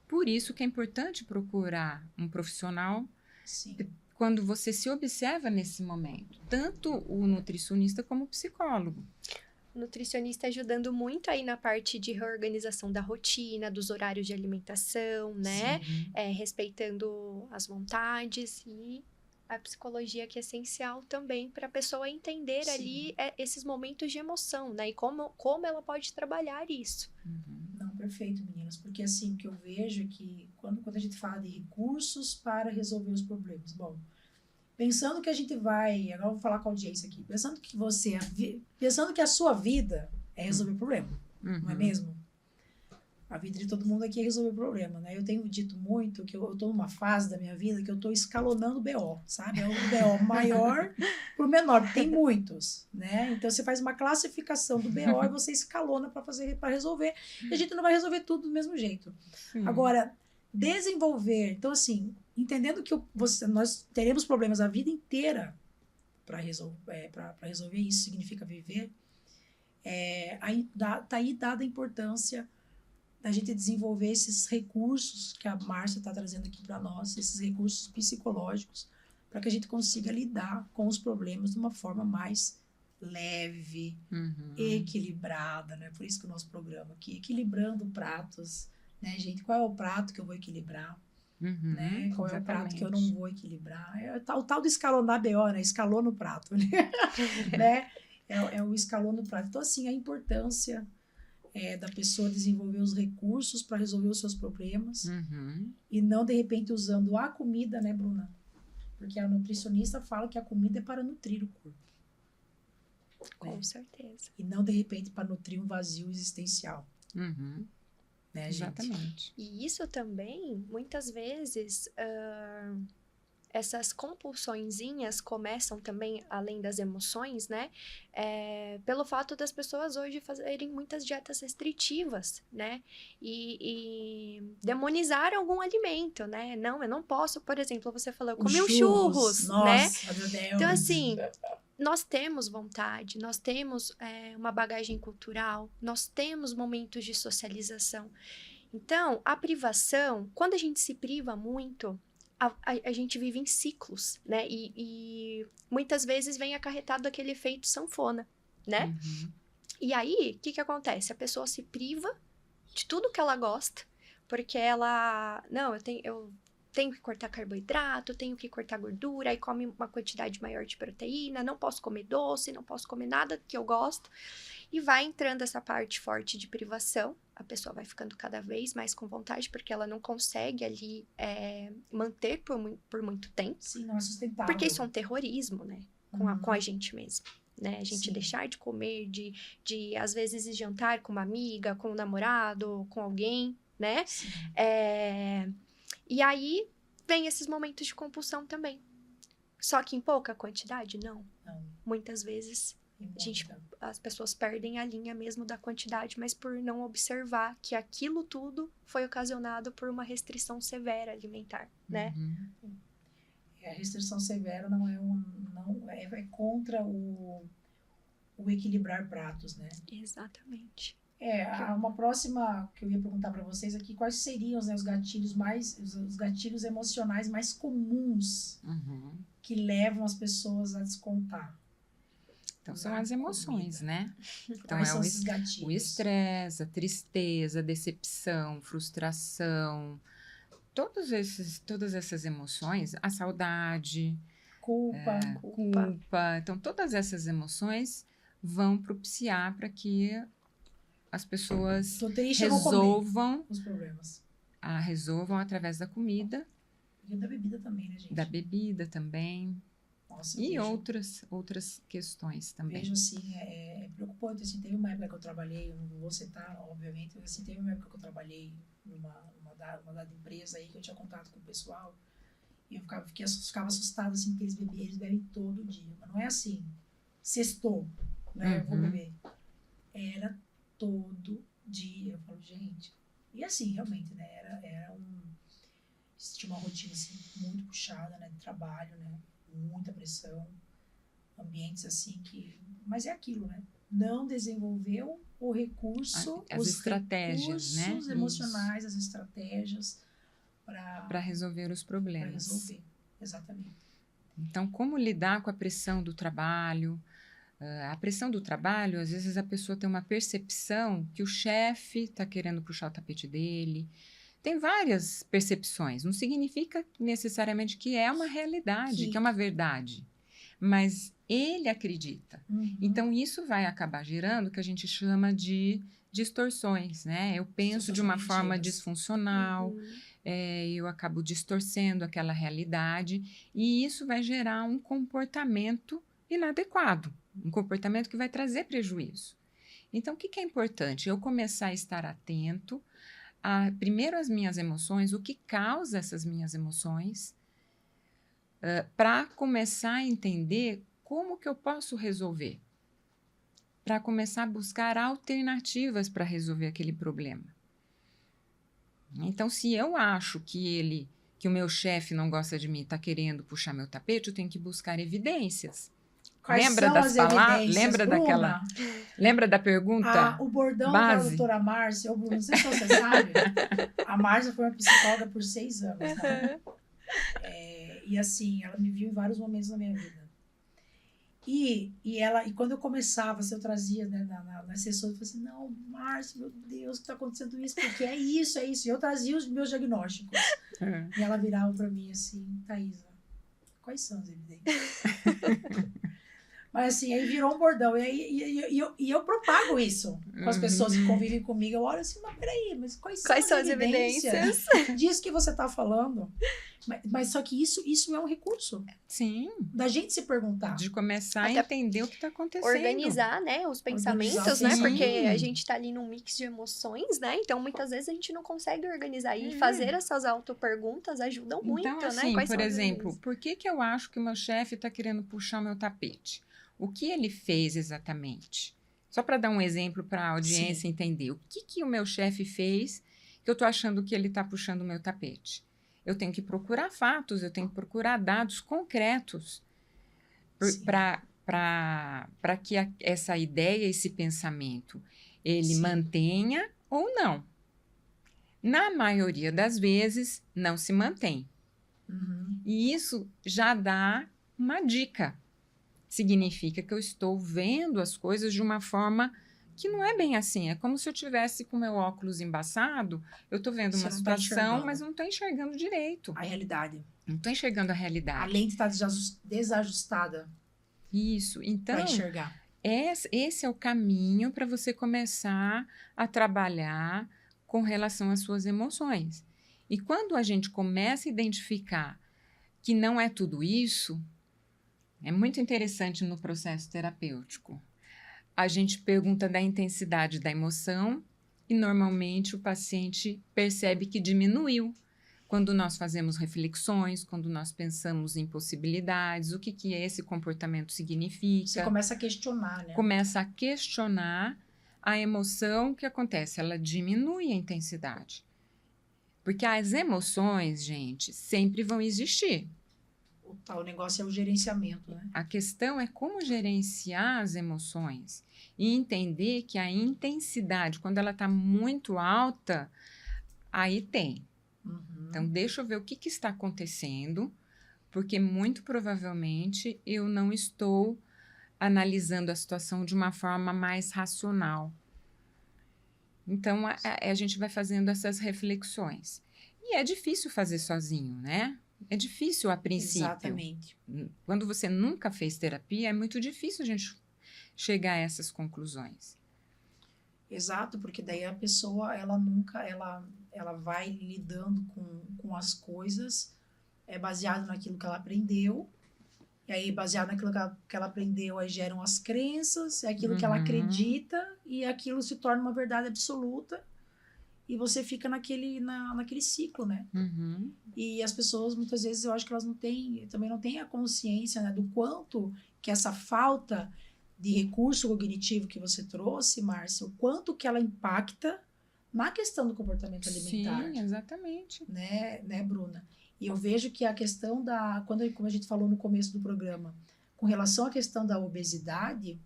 Por isso que é importante procurar um profissional Sim. quando você se observa nesse momento, tanto o nutricionista como o psicólogo. Nutricionista ajudando muito aí na parte de reorganização da rotina, dos horários de alimentação, né? Respeitando as vontades, e a psicologia que é essencial também para a pessoa entender ali esses momentos de emoção, né? E como ela pode trabalhar isso. Não, perfeito, meninas. Porque assim, o que eu vejo é que quando a gente fala de recursos para resolver os problemas, bom, pensando que a gente vai, agora eu vou falar com a audiência aqui, pensando que a sua vida é resolver problema, não é mesmo? A vida de todo mundo aqui é resolver problema, né? Eu tenho dito muito que eu tô numa fase da minha vida que eu tô escalonando o BO, sabe? É o BO maior pro menor, tem muitos, né? Então você faz uma classificação do BO e você escalona para resolver, e a gente não vai resolver tudo do mesmo jeito. Agora, desenvolver, então assim, entendendo que nós teremos problemas a vida inteira para resolver, isso significa viver, tá aí dada a importância da gente desenvolver esses recursos que a Márcia está trazendo aqui para nós, esses recursos psicológicos, para que a gente consiga lidar com os problemas de uma forma mais leve, Uhum. equilibrada, né? Por isso que o nosso programa aqui, equilibrando pratos, né, gente? Qual é o prato que eu vou equilibrar, Uhum. né? Qual é o prato que eu Exatamente. não vou equilibrar? É o tal do escalonar BO, né? Escalou no prato, né? É o escalou no prato. Então, assim, a importância da pessoa desenvolver os recursos para resolver os seus problemas Uhum. e não, de repente, usando a comida, né, Bruna? Porque a nutricionista fala que a comida é para nutrir o corpo. Com certeza. E não, de repente, para nutrir um vazio existencial. Uhum. Né, gente? Exatamente. E isso também, muitas vezes, essas compulsõezinhas começam também, além das emoções, né? Pelo fato das pessoas hoje fazerem muitas dietas restritivas, né? E demonizar algum alimento, né? Não, eu não posso, por exemplo, você falou, eu comi um churros, né? Nossa, meu Deus. Então, assim, nós temos vontade, nós temos uma bagagem cultural, nós temos momentos de socialização. Então, a privação, quando a gente se priva muito, a gente vive em ciclos, né? E muitas vezes vem acarretado aquele efeito sanfona, né? Uhum. E aí, o que acontece? A pessoa se priva de tudo que ela gosta, porque ela... Não, eu tenho que cortar carboidrato, tenho que cortar gordura, aí come uma quantidade maior de proteína, não posso comer doce, não posso comer nada que eu gosto. E vai entrando essa parte forte de privação, a pessoa vai ficando cada vez mais com vontade, porque ela não consegue ali manter por muito tempo. Sim, não é sustentável. Porque isso é um terrorismo, né? Com a gente mesmo. Né? A gente deixar de comer, de às vezes ir jantar com uma amiga, com um namorado, com alguém, né? E aí, vem esses momentos de compulsão também. Só que em pouca quantidade? Não. Muitas vezes, as pessoas perdem a linha mesmo da quantidade, mas por não observar que aquilo tudo foi ocasionado por uma restrição severa alimentar, né? Uhum. A restrição severa não é contra o equilibrar pratos, né? Exatamente. Uma próxima que eu ia perguntar para vocês aqui, quais seriam, né, os gatilhos emocionais mais comuns que levam as pessoas a descontar? Então, são as emoções, né? Então, quais são esses gatilhos? O estresse, a tristeza, a decepção, frustração, todas essas emoções, a saudade, culpa. Então, todas essas emoções vão propiciar para que as pessoas resolvam os problemas. Resolvam através da comida. E da bebida também, né, gente? Da bebida também. Nossa, e outras questões também. Vejo, assim, é preocupante. Assim, teve uma época que eu trabalhei, eu não vou citar, obviamente, mas assim, teve uma época que eu trabalhei numa dada empresa aí, que eu tinha contato com o pessoal, e eu ficava assustada, assim, porque eles bebem todo dia. Mas não é assim, sextou, né, eu vou beber. Era todo dia. Eu falo, gente... E assim, realmente, né, tinha uma rotina, assim, muito puxada, né, de trabalho, né, muita pressão, ambientes assim que... Mas é aquilo, né? Não desenvolveu o recurso, as estratégias, recursos né? emocionais, as estratégias para resolver os problemas. Para resolver, exatamente. Então, como lidar com a pressão do trabalho? A pressão do trabalho, às vezes a pessoa tem uma percepção que o chefe está querendo puxar o tapete dele. Tem várias percepções. Não significa necessariamente que é uma realidade, que é uma verdade. Mas ele acredita. Então, isso vai acabar gerando o que a gente chama de distorções, né? Eu penso de uma forma disfuncional, eu acabo distorcendo aquela realidade e isso vai gerar um comportamento inadequado, um comportamento que vai trazer prejuízo. Então, o que é importante? Eu começar a estar atento primeiro às minhas emoções, o que causa essas minhas emoções, para começar a entender como que eu posso resolver, para começar a buscar alternativas para resolver aquele problema. Então, se eu acho que o meu chefe não gosta de mim, está querendo puxar meu tapete, eu tenho que buscar evidências. Quais são as evidências, lembra Bruna? daquela? Lembra da pergunta? O bordão base? Da doutora Márcia, Bruno, não sei se você sabe, a Márcia foi uma psicóloga por 6 anos, né? E assim, ela me viu em vários momentos da minha vida. E quando eu começava, assim, eu trazia, né, na sessão, eu falei assim, não, Márcia, meu Deus, que tá acontecendo isso? Porque é isso. E eu trazia os meus diagnósticos. E ela virava para mim assim, Thaisa, quais são as evidências? Mas assim, aí virou um bordão. E eu propago isso com as pessoas que convivem comigo. Eu olho assim, mas peraí, mas quais são as evidências disso que você tá falando? Mas só que isso é um recurso. Sim. Da gente se perguntar. De começar a entender o que está acontecendo. Organizar, né, os pensamentos, né? Porque a gente tá ali num mix de emoções, né? Então, muitas vezes a gente não consegue organizar. E fazer essas autoperguntas ajudam muito, então, assim, né? Quais por são exemplo, por que eu acho que o meu chefe está querendo puxar o meu tapete? O que ele fez exatamente? Só para dar um exemplo para a audiência entender. O que o meu chefe fez que eu estou achando que ele está puxando o meu tapete? Eu tenho que procurar fatos, eu tenho que procurar dados concretos para que essa ideia, esse pensamento, ele mantenha ou não. Na maioria das vezes, não se mantém. E isso já dá uma dica. Significa que eu estou vendo as coisas de uma forma que não é bem assim. É como se eu tivesse com meu óculos embaçado, eu estou vendo uma situação, mas não estou enxergando direito. A realidade. Não estou enxergando a realidade. A lente está desajustada. Isso. Então, para enxergar. Esse é o caminho para você começar a trabalhar com relação às suas emoções. E quando a gente começa a identificar que não é tudo isso, é muito interessante no processo terapêutico. A gente pergunta da intensidade da emoção e, normalmente, o paciente percebe que diminuiu. Quando nós fazemos reflexões, quando nós pensamos em possibilidades, o que esse comportamento significa. Você começa a questionar, né? Começa a questionar a emoção que acontece. Ela diminui a intensidade. Porque as emoções, gente, sempre vão existir. O negócio é o gerenciamento, né? A questão é como gerenciar as emoções e entender que a intensidade, quando ela está muito alta, aí tem. Então, deixa eu ver o que está acontecendo, porque muito provavelmente eu não estou analisando a situação de uma forma mais racional. Então, a gente vai fazendo essas reflexões. E é difícil fazer sozinho, né? É difícil a princípio. Exatamente. Quando você nunca fez terapia, é muito difícil a gente chegar a essas conclusões. Exato, porque daí a pessoa, ela vai lidando com as coisas baseado naquilo que ela aprendeu. E aí, baseado naquilo que ela aprendeu, aí geram as crenças, é aquilo que ela acredita, e aquilo se torna uma verdade absoluta. E você fica naquele ciclo, né? E as pessoas, muitas vezes, eu acho que elas também não têm a consciência, né, do quanto que essa falta de recurso cognitivo que você trouxe, Márcia, o quanto que ela impacta na questão do comportamento alimentar. Sim, exatamente. Né, Bruna? E eu vejo que a questão como a gente falou no começo do programa, com relação à questão da obesidade,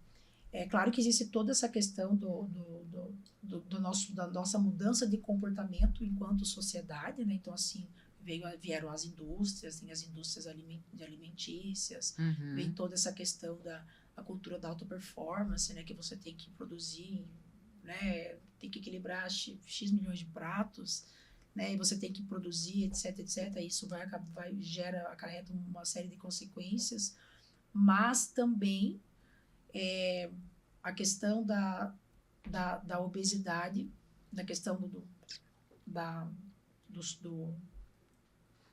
é claro que existe toda essa questão da nossa mudança de comportamento enquanto sociedade, né? Então, assim, vieram as indústrias, tem as indústrias alimentícias, vem toda essa questão da cultura da alta performance, né? Que você tem que produzir, né? Tem que equilibrar X milhões de pratos, né? E você tem que produzir, etc, etc. Isso acarreta uma série de consequências, mas também a questão da obesidade, da questão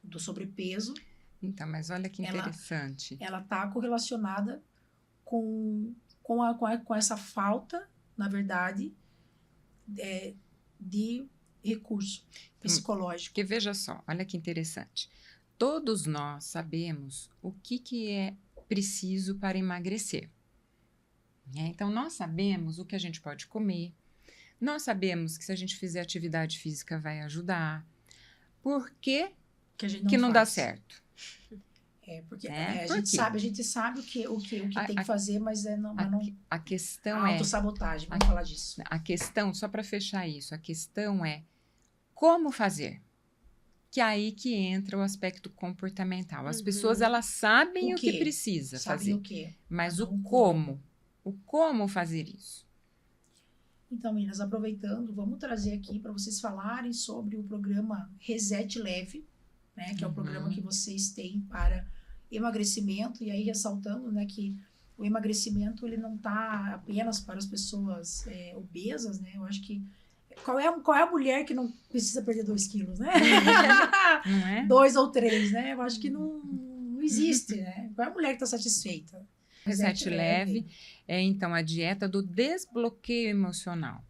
do sobrepeso. Então, mas olha que interessante. Ela está correlacionada com essa falta, na verdade, de recurso psicológico. Porque veja só, olha que interessante. Todos nós sabemos o que é preciso para emagrecer. Então, nós sabemos o que a gente pode comer, nós sabemos que se a gente fizer atividade física vai ajudar. Por que não dá certo? Porque a gente sabe o que tem que fazer, mas a questão a autossabotagem, vamos falar disso. A questão, só para fechar isso, a questão é como fazer. que é aí que entra o aspecto comportamental. As pessoas, elas sabem o que precisa fazer, o quê? mas Não o como fazer isso. Então, meninas, aproveitando, vamos trazer aqui para vocês falarem sobre o programa Reset Leve, né, que é o programa que vocês têm para emagrecimento, e aí ressaltando, né, que o emagrecimento ele não está apenas para as pessoas obesas, né? Eu acho que qual é a mulher que não precisa perder 2 quilos, né? Não é? 2 ou 3, né? Eu acho que não existe, né? Qual é a mulher que está satisfeita? Reset Leve é, então, a dieta do desbloqueio emocional.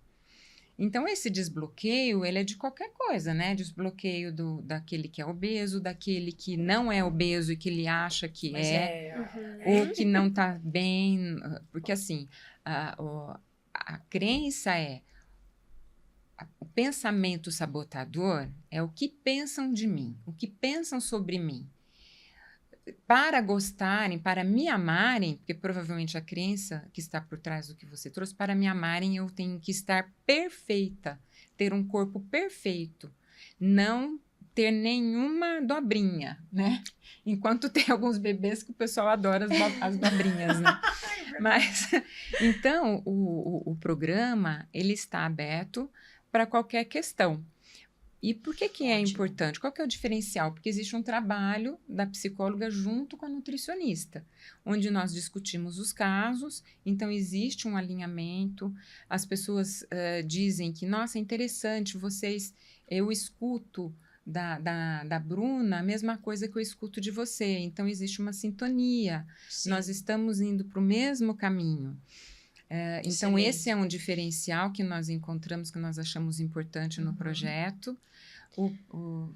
Então, esse desbloqueio, ele é de qualquer coisa, né? Desbloqueio daquele que é obeso, daquele que não é obeso e que ele acha que ou que não está bem. Porque, assim, a crença o pensamento sabotador é o que pensam de mim, o que pensam sobre mim. Para gostarem, para me amarem, porque provavelmente a crença que está por trás do que você trouxe, para me amarem eu tenho que estar perfeita, ter um corpo perfeito, não ter nenhuma dobrinha, né? Enquanto tem alguns bebês que o pessoal adora as dobrinhas, né? Mas, então, o programa, ele está aberto para qualquer questão. E por que é importante? Qual que é o diferencial? Porque existe um trabalho da psicóloga junto com a nutricionista, onde nós discutimos os casos, então existe um alinhamento, as pessoas dizem que, nossa, é interessante, eu escuto da Bruna a mesma coisa que eu escuto de você, então existe uma sintonia, nós estamos indo para o mesmo caminho. Então, esse é um diferencial que nós encontramos, que nós achamos importante no projeto.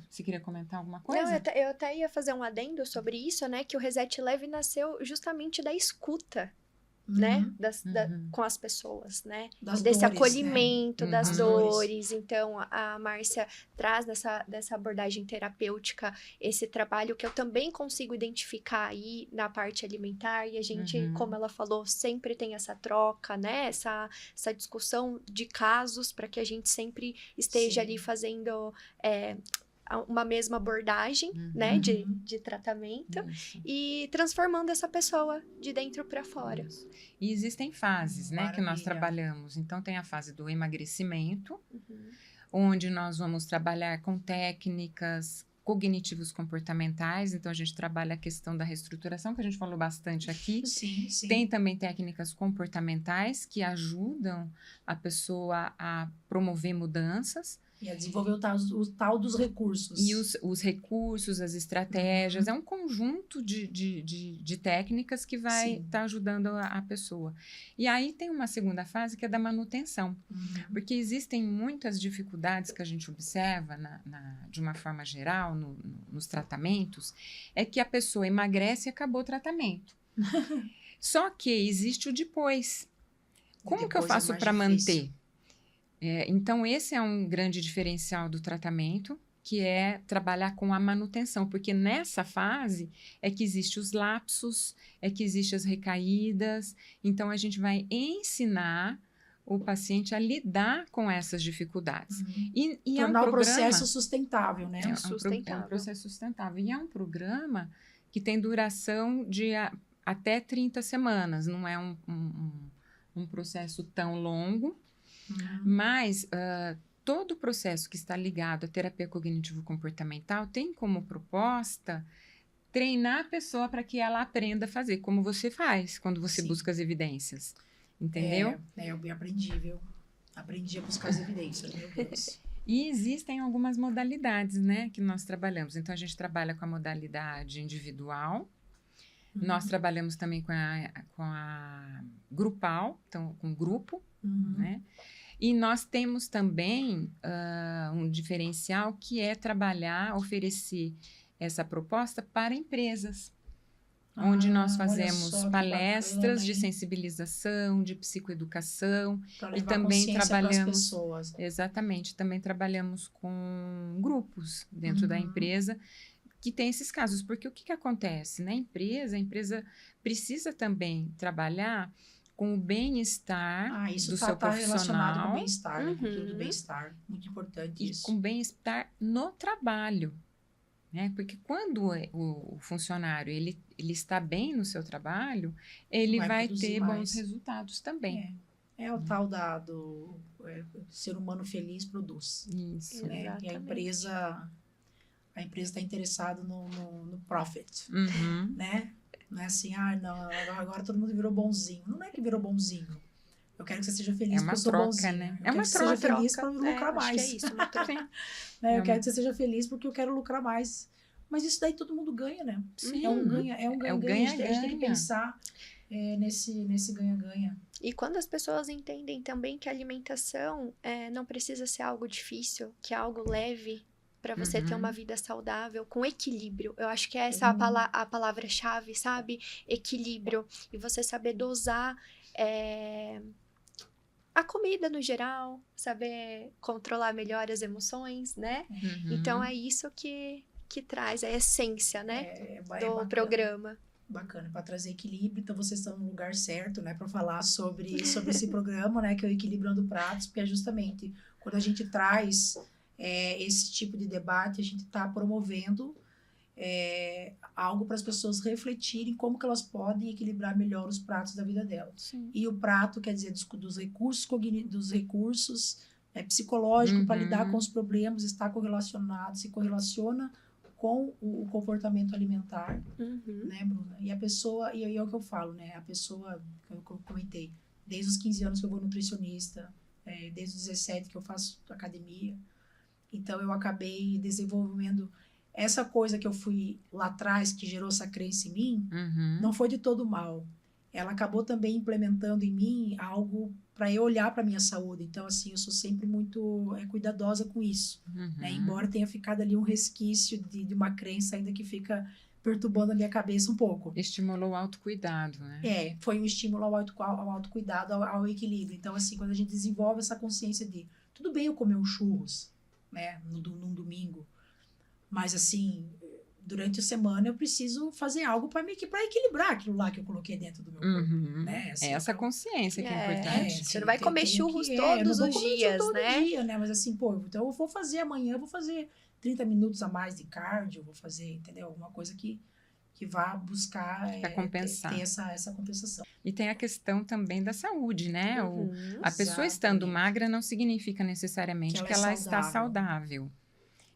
Você queria comentar alguma coisa? Não, eu até ia fazer um adendo sobre isso, né? Que o Reset Leve nasceu justamente da escuta, né? Com as pessoas, né? Desse dores, acolhimento, né? Das dores. Então, a Márcia traz dessa abordagem terapêutica esse trabalho que eu também consigo identificar aí na parte alimentar. E a gente, como ela falou, sempre tem essa troca, né? Essa discussão de casos para que a gente sempre esteja ali fazendo... uma mesma abordagem, né, de tratamento e transformando essa pessoa de dentro para fora. E existem fases, né, que nós trabalhamos. Então, tem a fase do emagrecimento, onde nós vamos trabalhar com técnicas cognitivos comportamentais. Então, a gente trabalha a questão da reestruturação, que a gente falou bastante aqui. Sim. Tem também técnicas comportamentais que ajudam a pessoa a promover mudanças. E a desenvolver o tal dos recursos. E os recursos, as estratégias, é um conjunto de técnicas que vai estar ajudando a pessoa. E aí tem uma segunda fase que é da manutenção, porque existem muitas dificuldades que a gente observa de uma forma geral nos tratamentos, é que a pessoa emagrece e acabou o tratamento. Só que existe o depois. Como que eu faço para manter? Então, esse é um grande diferencial do tratamento, que é trabalhar com a manutenção, porque nessa fase é que existem os lapsos, é que existem as recaídas, então a gente vai ensinar o paciente a lidar com essas dificuldades. E tornar o processo sustentável, né? É um processo sustentável. E é um programa que tem duração de até 30 semanas, não é um processo tão longo, mas todo o processo que está ligado à terapia cognitivo-comportamental tem como proposta treinar a pessoa para que ela aprenda a fazer, como você faz quando você busca as evidências. Entendeu? Eu aprendi, viu? Aprendi a buscar as evidências, meu Deus. E existem algumas modalidades, né, que nós trabalhamos. Então, a gente trabalha com a modalidade individual, nós trabalhamos também com a grupal, então, com grupo, né? E nós temos também um diferencial que é oferecer essa proposta para empresas, onde nós fazemos palestras de sensibilização, de psicoeducação e também trabalhamos também trabalhamos com grupos dentro da empresa que tem esses casos, porque o que acontece na empresa? A empresa precisa também trabalhar com o bem-estar do seu profissional. Relacionado com o bem-estar, né? Com tudo do bem-estar. Muito importante isso. Com o bem-estar no trabalho. né? Porque quando o funcionário ele está bem no seu trabalho, ele vai produzir ter mais. bons resultados também. É o tal do ser humano feliz produz. Isso. Né? E a Exatamente. empresa está interessada no profit, Uhum. né? Não é assim, não, agora todo mundo virou bonzinho. Não é que virou bonzinho. Eu quero que você seja feliz É uma porque eu sou troca, bonzinho. né? Eu É uma quero que você seja troca. feliz para lucrar acho que mais. é isso, uma troca. Sim. Né? Eu quero que você seja feliz porque eu quero lucrar mais. Mas isso daí todo mundo ganha, né? Sim. É um ganha-ganha. A gente tem que ganha-ganha. pensar nesse ganha-ganha. E quando as pessoas entendem também que a alimentação não precisa ser algo difícil, que é algo leve para você ter uma vida saudável, com equilíbrio. Eu acho que essa é a palavra-chave, sabe? Equilíbrio. E você saber dosar a comida no geral, saber controlar melhor as emoções, né? Uhum. Então é isso que traz a essência, né? Do bacana. programa. Bacana, para trazer equilíbrio. Então vocês estão no lugar certo, né, para falar sobre esse programa, né, que é o Equilibrando Pratos, porque é justamente quando a gente traz esse tipo de debate, a gente está promovendo algo para as pessoas refletirem como que elas podem equilibrar melhor os pratos da vida delas. Sim. E o prato quer dizer dos recursos cognitivos, dos recursos psicológicos para lidar com os problemas, está correlacionado, se correlaciona com o comportamento alimentar, né, Bruna? E a pessoa, e é o que eu falo, né? A pessoa, que eu comentei, desde os 15 anos que eu vou nutricionista, desde os 17 que eu faço academia, então eu acabei desenvolvendo essa coisa que eu fui lá atrás, que gerou essa crença em mim, não foi de todo mal. Ela acabou também implementando em mim algo para eu olhar para minha saúde. Então, assim, eu sou sempre muito cuidadosa com isso. Né? Embora tenha ficado ali um resquício de uma crença ainda que fica perturbando a minha cabeça um pouco. Estimulou o autocuidado, né? Foi um estímulo ao autocuidado, ao equilíbrio. Então, assim, quando a gente desenvolve essa consciência de tudo bem eu comer um churros, né, num domingo, mas, assim, durante a semana eu preciso fazer algo para equilibrar aquilo lá que eu coloquei dentro do meu corpo. Né? Assim, essa consciência que é importante. Você não vai comer churros todos os dias, todo né? dia, né? Mas assim, então eu vou fazer amanhã, eu vou fazer 30 minutos a mais de cardio, vou fazer, entendeu? Alguma coisa que vá buscar compensar. ter essa compensação. E tem a questão também da saúde, né? A pessoa estando magra não significa necessariamente que ela está saudável.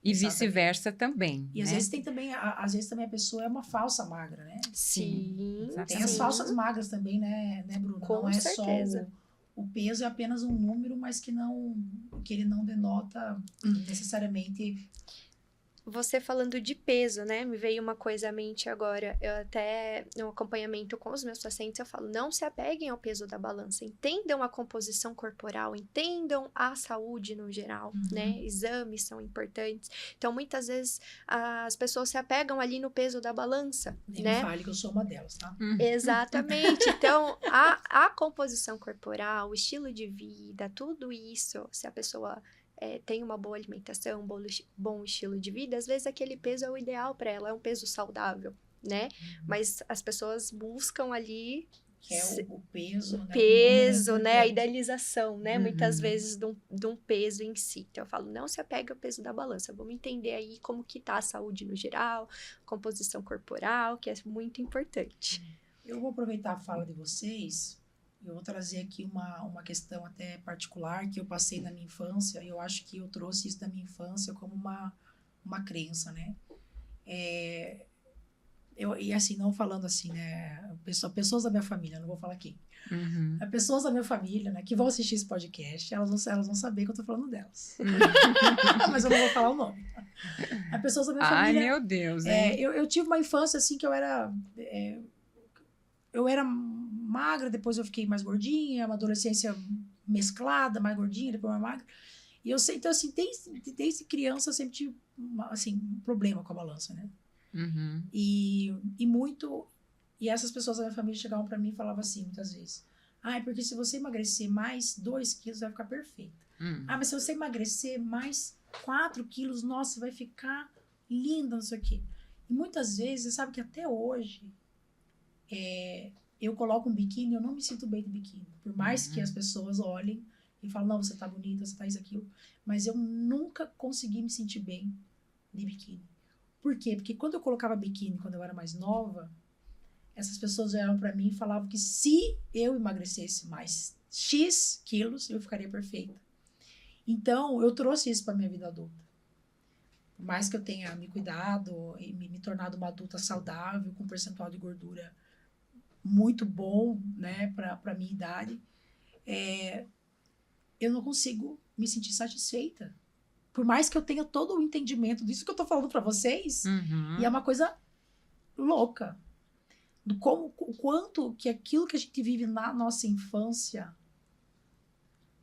E vice-versa também. E às vezes tem também, às vezes também a pessoa é uma falsa magra, né? Sim. Tem as falsas magras também, né, Bruna? Com não certeza. Só o peso é apenas um número, mas que ele não denota necessariamente. Você falando de peso, né? Me veio uma coisa à mente agora. Eu até, no acompanhamento com os meus pacientes, eu falo, não se apeguem ao peso da balança. Entendam a composição corporal, entendam a saúde no geral, né? Exames são importantes. Então, muitas vezes, as pessoas se apegam ali no peso da balança, Nem né? me fale que eu sou uma delas, tá? Exatamente. Então, a composição corporal, o estilo de vida, tudo isso, se a pessoa tem uma boa alimentação, um bom estilo de vida, às vezes aquele peso é o ideal para ela, é um peso saudável, né? Mas as pessoas buscam ali... Que é o peso, né? O peso, né? A idealização, né? Muitas vezes de um peso em si. Então, eu falo, não se apegue ao peso da balança. Vamos entender aí como que tá a saúde no geral, composição corporal, que é muito importante. Eu vou aproveitar a fala de vocês... Eu vou trazer aqui uma questão até particular que eu passei na minha infância. Eu acho que eu trouxe isso da minha infância como uma crença, né? E assim, não falando assim, né? Pessoas da minha família, não vou falar quem. Pessoas da minha família, né? Que vão assistir esse podcast, elas vão saber que eu tô falando delas. Mas eu não vou falar o nome. As pessoas da minha família... Ai, meu Deus, hein? Eu tive uma infância assim que eu era magra, depois eu fiquei mais gordinha, uma adolescência mesclada, mais gordinha, depois mais magra. E eu sei, então assim, desde criança eu sempre tive um problema com a balança, né? E essas pessoas da minha família chegavam pra mim e falavam assim, muitas vezes, porque se você emagrecer mais 2 quilos, vai ficar perfeita. Mas se você emagrecer mais 4 quilos, nossa, vai ficar linda, não sei o quê. E muitas vezes, você sabe que até hoje, eu coloco um biquíni, eu não me sinto bem de biquíni. Por mais que as pessoas olhem e falem, não, você tá bonita, você tá isso, aquilo. Mas eu nunca consegui me sentir bem de biquíni. Por quê? Porque quando eu colocava biquíni, quando eu era mais nova, essas pessoas olhavam pra mim e falavam que se eu emagrecesse mais X quilos, eu ficaria perfeita. Então, eu trouxe isso pra minha vida adulta. Por mais que eu tenha me cuidado e me tornado uma adulta saudável, com um percentual de gordura muito bom, né, pra minha idade, eu não consigo me sentir satisfeita. Por mais que eu tenha todo o entendimento disso que eu tô falando pra vocês, e é uma coisa louca. O quanto que aquilo que a gente vive na nossa infância,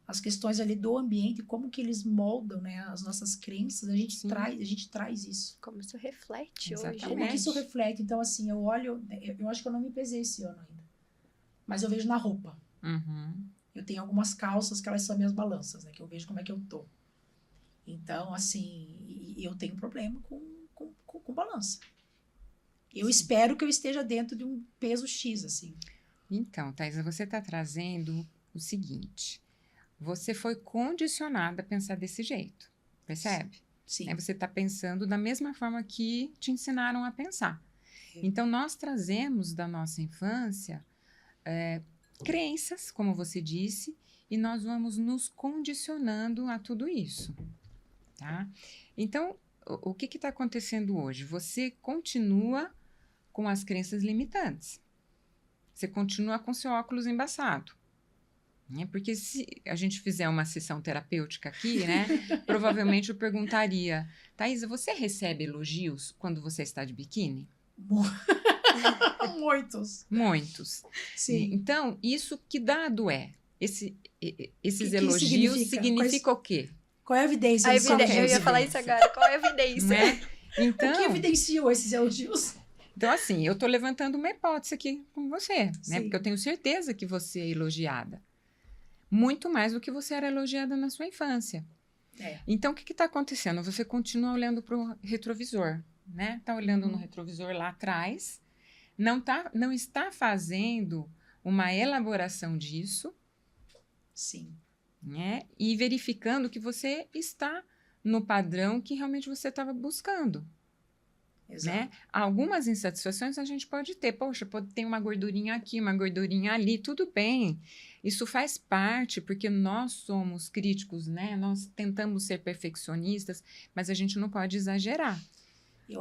as questões ali do ambiente, como que eles moldam, né, as nossas crenças, a gente traz isso. Como isso reflete Exatamente. hoje, Como né? que isso reflete? Então, assim, eu olho, eu acho que eu não me pesei esse ano ainda, mas eu vejo na roupa. Eu tenho algumas calças que elas são minhas balanças, né, que eu vejo como é que eu tô. Então, assim, eu tenho problema com balança. Eu espero que eu esteja dentro de um peso X, assim. Então, Thaisa, você está trazendo o seguinte. Você foi condicionada a pensar desse jeito, percebe? Sim. Aí você está pensando da mesma forma que te ensinaram a pensar. Então, nós trazemos da nossa infância crenças, como você disse, e nós vamos nos condicionando a tudo isso, tá? Então, o que está acontecendo hoje? Você continua com as crenças limitantes. Você continua com seu óculos embaçado. Né? Porque se a gente fizer uma sessão terapêutica aqui, né? Provavelmente eu perguntaria, Thaisa, você recebe elogios quando você está de biquíni? Muitos. Muitos. Sim. Então, isso que dado é? Esses que elogios significa? significa o quê? Qual é a evidência? A disso? evidência, eu ia falar isso agora. Qual é a evidência? Né? Então, O que evidenciou esses elogios? Então, assim, eu estou levantando uma hipótese aqui com você, né? Sim. Porque eu tenho certeza que você é elogiada. Muito mais do que você era elogiada na sua infância. Então, o que está acontecendo? Você continua olhando para o retrovisor, né? Está olhando no retrovisor lá atrás, não está fazendo uma elaboração disso. Sim. Né? E verificando que você está no padrão que realmente você estava buscando. Exato. Né? Algumas insatisfações a gente pode ter. Poxa, pode ter uma gordurinha aqui, uma gordurinha ali, tudo bem. Isso faz parte, porque nós somos críticos, né? Nós tentamos ser perfeccionistas, mas a gente não pode exagerar.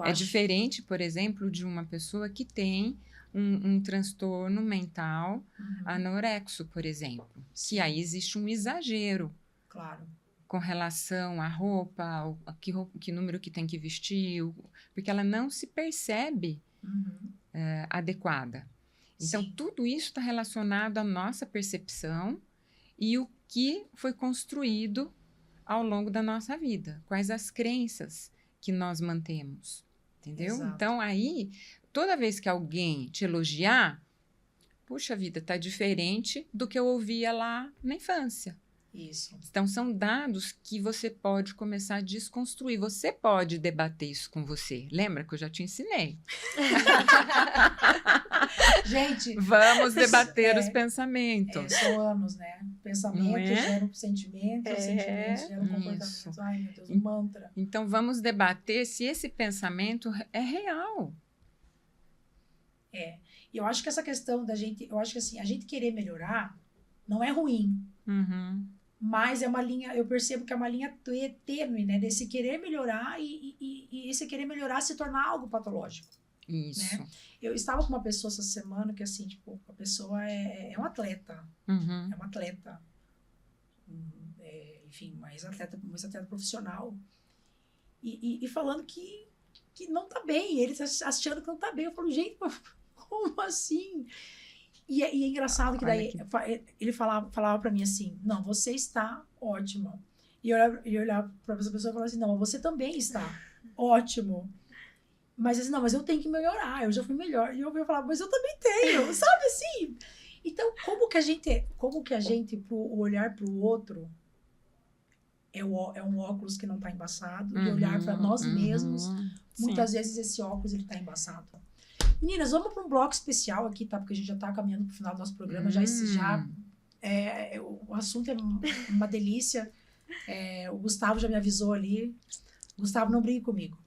É diferente, por exemplo, de uma pessoa que tem um transtorno mental anorexo, por exemplo. Sim. Que aí existe um exagero. Claro. Com relação à roupa, que número que tem que vestir, porque ela não se percebe adequada. Então, Sim. tudo isso está relacionado à nossa percepção e o que foi construído ao longo da nossa vida. Quais as crenças que nós mantemos, entendeu? Exato. Então, aí, toda vez que alguém te elogiar, puxa vida, está diferente do que eu ouvia lá na infância. Isso. Então, são dados que você pode começar a desconstruir. Você pode debater isso com você. Lembra que eu já te ensinei? Gente, vamos debater os pensamentos. São anos, né? Pensamentos geram sentimentos, sentimentos geram comportamentos. Isso. Ai, meu Deus, um mantra. Então, vamos debater se esse pensamento é real. E eu acho que essa questão da gente, eu acho que assim, a gente querer melhorar não é ruim. Mas é uma linha, eu percebo que é uma linha tênue, né? Desse querer melhorar e esse querer melhorar se tornar algo patológico. Isso. Né? Eu estava com uma pessoa essa semana que, assim, tipo, a pessoa é um atleta. Uhum. É um atleta. Enfim, um ex-atleta profissional. E falando que não tá bem. Ele tá achando que não tá bem. Eu falo, gente, como assim? E é engraçado que daí ele falava pra mim assim, não, você está ótima. E eu olhava pra essa pessoa e falava assim, não, mas você também está ótimo. Mas assim, não, mas eu tenho que melhorar, eu já fui melhor. E eu falava, mas eu também tenho, sabe assim? Então, como que a gente pro olhar pro outro, é um óculos que não tá embaçado, e olhar pra nós mesmos, muitas vezes esse óculos ele tá embaçado. Meninas, vamos para um bloco especial aqui, tá? Porque a gente já tá caminhando pro final do nosso programa. O assunto é uma delícia. O Gustavo já me avisou ali. Gustavo, não brigue comigo.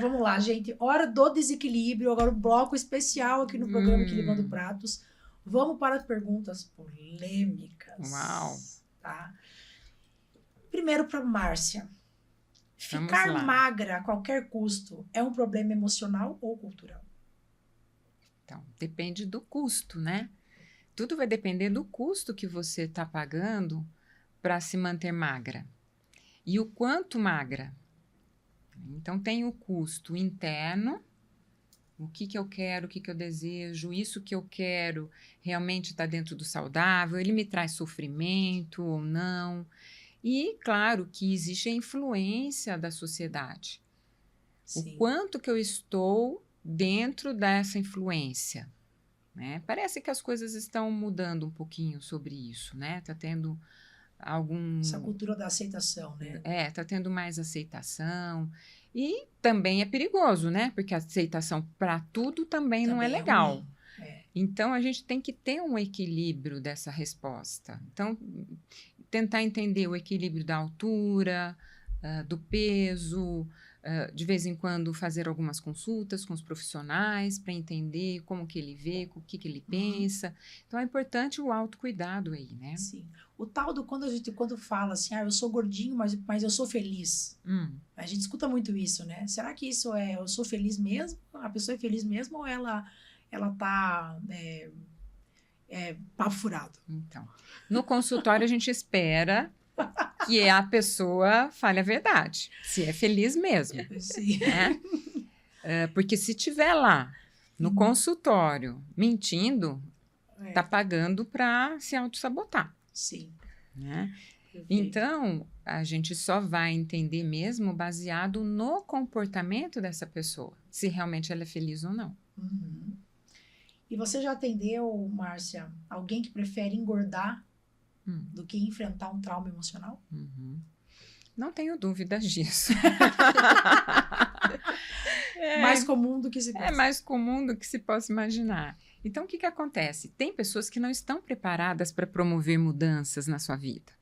Vamos lá, gente. Hora do desequilíbrio. Agora o bloco especial aqui no programa Equilibrando Pratos. Vamos para as perguntas polêmicas. Uau! Tá? Primeiro para Márcia. Vamos Ficar lá. magra a qualquer custo é um problema emocional ou cultural? Então, depende do custo, né? Tudo vai depender do custo que você está pagando para se manter magra. E o quanto magra. Então, tem o custo interno, o que eu quero, o que eu desejo, isso que eu quero realmente está dentro do saudável, ele me traz sofrimento ou não. E, claro, que existe a influência da sociedade. Sim. O quanto que eu estou dentro dessa influência, né? Parece que as coisas estão mudando um pouquinho sobre isso, né? Está tendo Essa cultura da aceitação, né? Está tendo mais aceitação. E também é perigoso, né? Porque a aceitação para tudo também não é legal. Ruim. Então, a gente tem que ter um equilíbrio dessa resposta. Então, tentar entender o equilíbrio da altura, do peso, de vez em quando fazer algumas consultas com os profissionais para entender como que ele vê, o que ele pensa. Então, é importante o autocuidado aí, né? Sim. O tal do quando fala assim, eu sou gordinho, mas eu sou feliz. A gente escuta muito isso, né? Será que isso eu sou feliz mesmo? A pessoa é feliz mesmo ou ela tá papo furado? Então, no consultório a gente espera que a pessoa fale a verdade, se é feliz mesmo. Sim. Né? Porque se tiver lá no consultório mentindo, tá pagando para se auto-sabotar. Sim. Né? Então, a gente só vai entender mesmo baseado no comportamento dessa pessoa, se realmente ela é feliz ou não. Uhum. E você já atendeu, Márcia, alguém que prefere engordar do que enfrentar um trauma emocional? Não tenho dúvidas disso. Mais comum do que se pensa. É mais comum do que se possa imaginar. Então, o que acontece? Tem pessoas que não estão preparadas para promover mudanças na sua vida.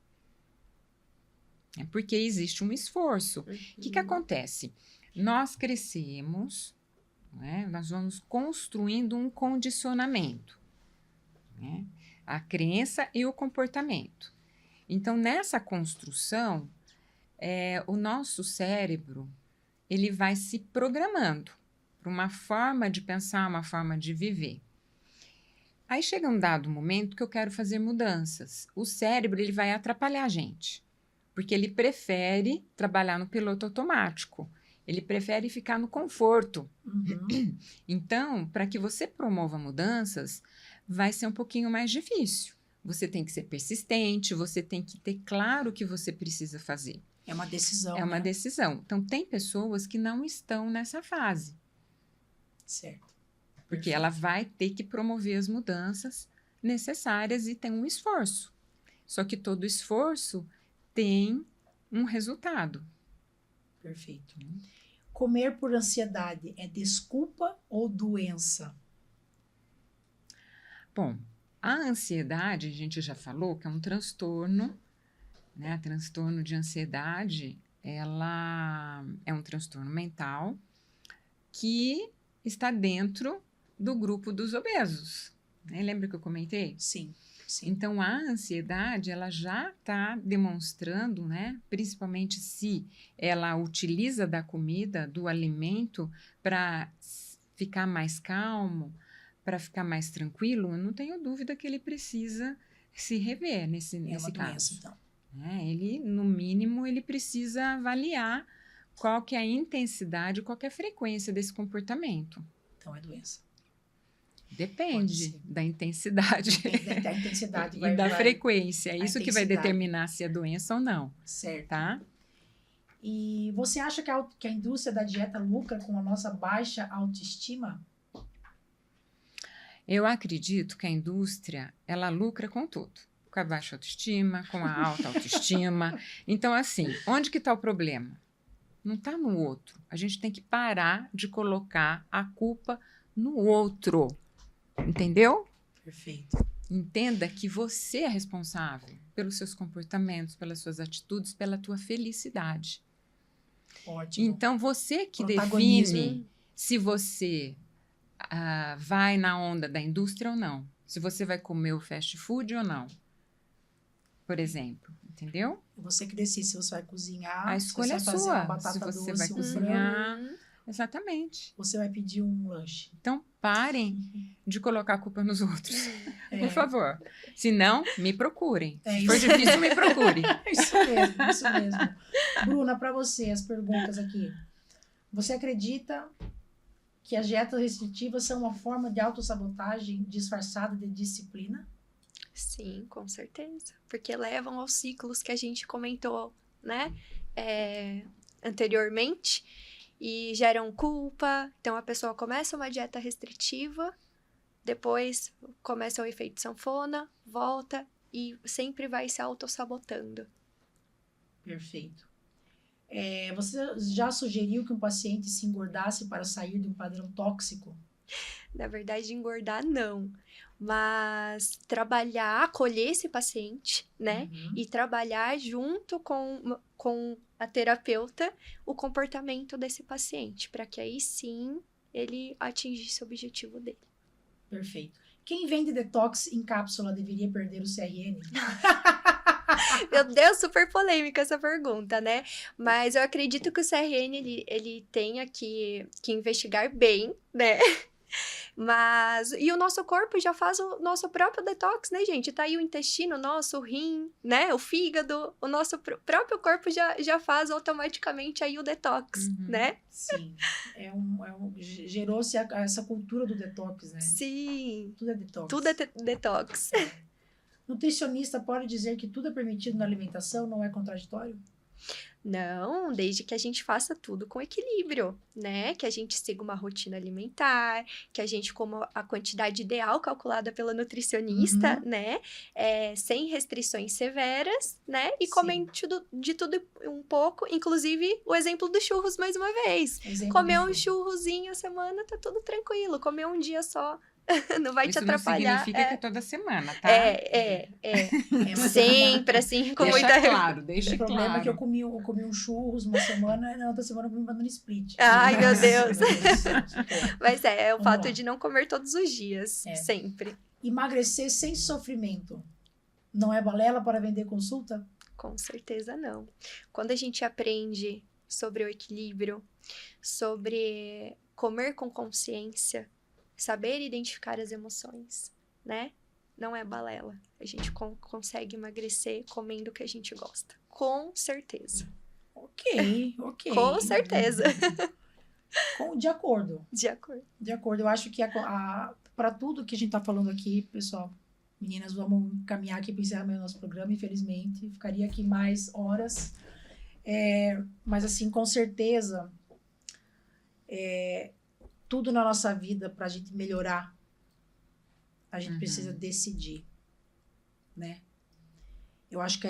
É porque existe um esforço. O que acontece? Nós crescemos, né? Nós vamos construindo um condicionamento, né? A crença e o comportamento. Então, nessa construção, o nosso cérebro ele vai se programando para uma forma de pensar, uma forma de viver. Aí chega um dado momento que eu quero fazer mudanças. O cérebro ele vai atrapalhar a gente, porque ele prefere trabalhar no piloto automático. Ele prefere ficar no conforto. Então, para que você promova mudanças, vai ser um pouquinho mais difícil. Você tem que ser persistente, você tem que ter claro o que você precisa fazer. É uma decisão. É uma decisão. Então, tem pessoas que não estão nessa fase. Certo. Porque ela vai ter que promover as mudanças necessárias e tem um esforço. Só que todo esforço tem um resultado. Perfeito. Comer por ansiedade é desculpa ou doença? Bom, a ansiedade, a gente já falou que é um transtorno, né? Transtorno de ansiedade, ela é um transtorno mental que está dentro do grupo dos obesos. Né? Lembra que eu comentei? Sim. Então, a ansiedade, ela já está demonstrando, né? Principalmente se ela utiliza da comida, do alimento, para ficar mais calmo, para ficar mais tranquilo, eu não tenho dúvida que ele precisa se rever nesse uma caso. Doença, então. Ele, no mínimo, ele precisa avaliar qual que é a intensidade, qual que é a frequência desse comportamento. Então, é doença. Depende da intensidade. Depende da intensidade. E da frequência. É isso que vai determinar se é doença ou não. Certo. Tá? E você acha que a indústria da dieta lucra com a nossa baixa autoestima? Eu acredito que a indústria, ela lucra com tudo. Com a baixa autoestima, com a alta autoestima. Então, assim, onde que está o problema? Não está no outro. A gente tem que parar de colocar a culpa no outro. Entendeu? Perfeito. Entenda que você é responsável pelos seus comportamentos, pelas suas atitudes, pela tua felicidade. Ótimo. Então, você que Protagonismo. define se você vai na onda da indústria ou não. Se você vai comer o fast food ou não. Por exemplo, entendeu? Você que decide se você vai cozinhar, A escolha é se você vai fazer uma sua. batata Se você doce, vai um frango, cozinhar. Exatamente. você vai pedir um lanche. Então, parem de colocar a culpa nos outros. É. Por favor. Se não, me procurem. É Se for isso. difícil, me procure. Isso mesmo, isso mesmo. Bruna, para você, as perguntas aqui. Você acredita que as dietas restritivas são uma forma de autossabotagem disfarçada de disciplina? Sim, com certeza. Porque levam aos ciclos que a gente comentou, né? Anteriormente. E geram culpa. Então, a pessoa começa uma dieta restritiva, depois começa o efeito sanfona, volta e sempre vai se autossabotando. Perfeito. Você já sugeriu que um paciente se engordasse para sair de um padrão tóxico? Na verdade, engordar, não. Mas trabalhar, acolher esse paciente, né? Uhum. E trabalhar junto com a terapeuta o comportamento desse paciente, para que aí sim ele atingisse o objetivo dele. Perfeito. Quem vende detox em cápsula deveria perder o CRN? Meu Deus, super polêmica essa pergunta, né? Mas eu acredito que o CRN, ele tenha que investigar bem, né? E o nosso corpo já faz o nosso próprio detox, né, gente? Tá aí o intestino nosso, o rim, né? O fígado, o nosso próprio corpo já faz automaticamente aí o detox, né? Sim. Gerou-se essa cultura do detox, né? Sim. Tudo é detox. Tudo é detox. Nutricionista pode dizer que tudo é permitido na alimentação, não é contraditório? Não, desde que a gente faça tudo com equilíbrio, né? Que a gente siga uma rotina alimentar, que a gente coma a quantidade ideal calculada pela nutricionista, né? Sem restrições severas, né? E comem de tudo um pouco, inclusive o exemplo dos churros mais uma vez. Comer um churrozinho a semana, tá tudo tranquilo. Comer um dia só não vai te atrapalhar. Isso não significa que é toda semana, tá? Sempre, assim, com deixa muita... claro, deixa claro. O problema é que eu comi um churros uma semana, na outra semana eu comi um banana split. Ai, meu Deus. Mas o Vamos fato lá. de não comer todos os dias, sempre. Emagrecer sem sofrimento não é balela para vender consulta? Com certeza não. Quando a gente aprende sobre o equilíbrio, sobre comer com consciência, saber identificar as emoções, né? Não é balela. A gente consegue emagrecer comendo o que a gente gosta. Com certeza. Ok. Com certeza. De acordo. De acordo. De acordo. Eu acho que para tudo que a gente está falando aqui, pessoal, meninas, vamos caminhar aqui para o encerramento do nosso programa, infelizmente. Ficaria aqui mais horas. Mas, assim, com certeza, tudo na nossa vida, para a gente melhorar, a gente precisa decidir, né? Eu acho que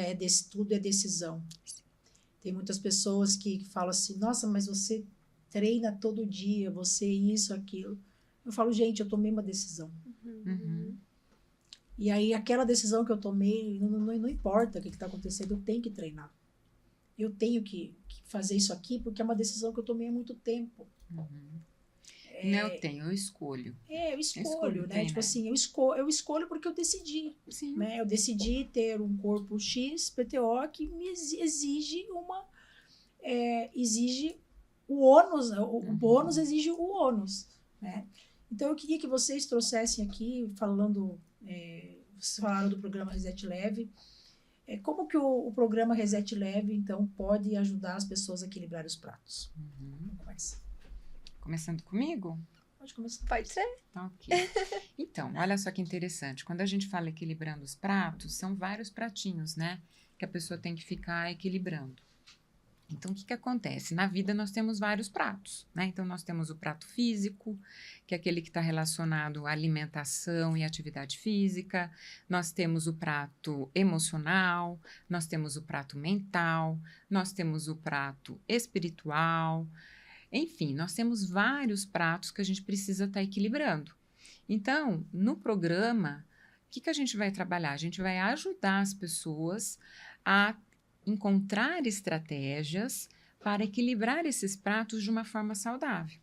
tudo é decisão. Tem muitas pessoas que falam assim, nossa, mas você treina todo dia, você isso, aquilo. Eu falo, gente, eu tomei uma decisão. E aí, aquela decisão que eu tomei, não importa o que está acontecendo, eu tenho que treinar. Eu tenho que fazer isso aqui, porque é uma decisão que eu tomei há muito tempo. Não eu escolho. Eu escolho, né? treinar. Tipo assim, eu escolho porque eu decidi. Sim. Né? Eu decidi ter um corpo X, PTO, que me exige exige o ônus, o bônus exige o ônus, né? Então, eu queria que vocês trouxessem aqui, vocês falaram do programa Reset Leve, como que o programa Reset Leve, então, pode ajudar as pessoas a equilibrar os pratos? Vamos começar. Começando comigo? Pode começar. Pode ser. Ok. Então, olha só que interessante. Quando a gente fala equilibrando os pratos, são vários pratinhos, né? Que a pessoa tem que ficar equilibrando. Então, o que acontece? Na vida, nós temos vários pratos, né? Então, nós temos o prato físico, que é aquele que está relacionado à alimentação e atividade física. Nós temos o prato emocional, nós temos o prato mental, nós temos o prato espiritual. Enfim, nós temos vários pratos que a gente precisa estar equilibrando. Então, no programa, que a gente vai trabalhar? A gente vai ajudar as pessoas a encontrar estratégias para equilibrar esses pratos de uma forma saudável,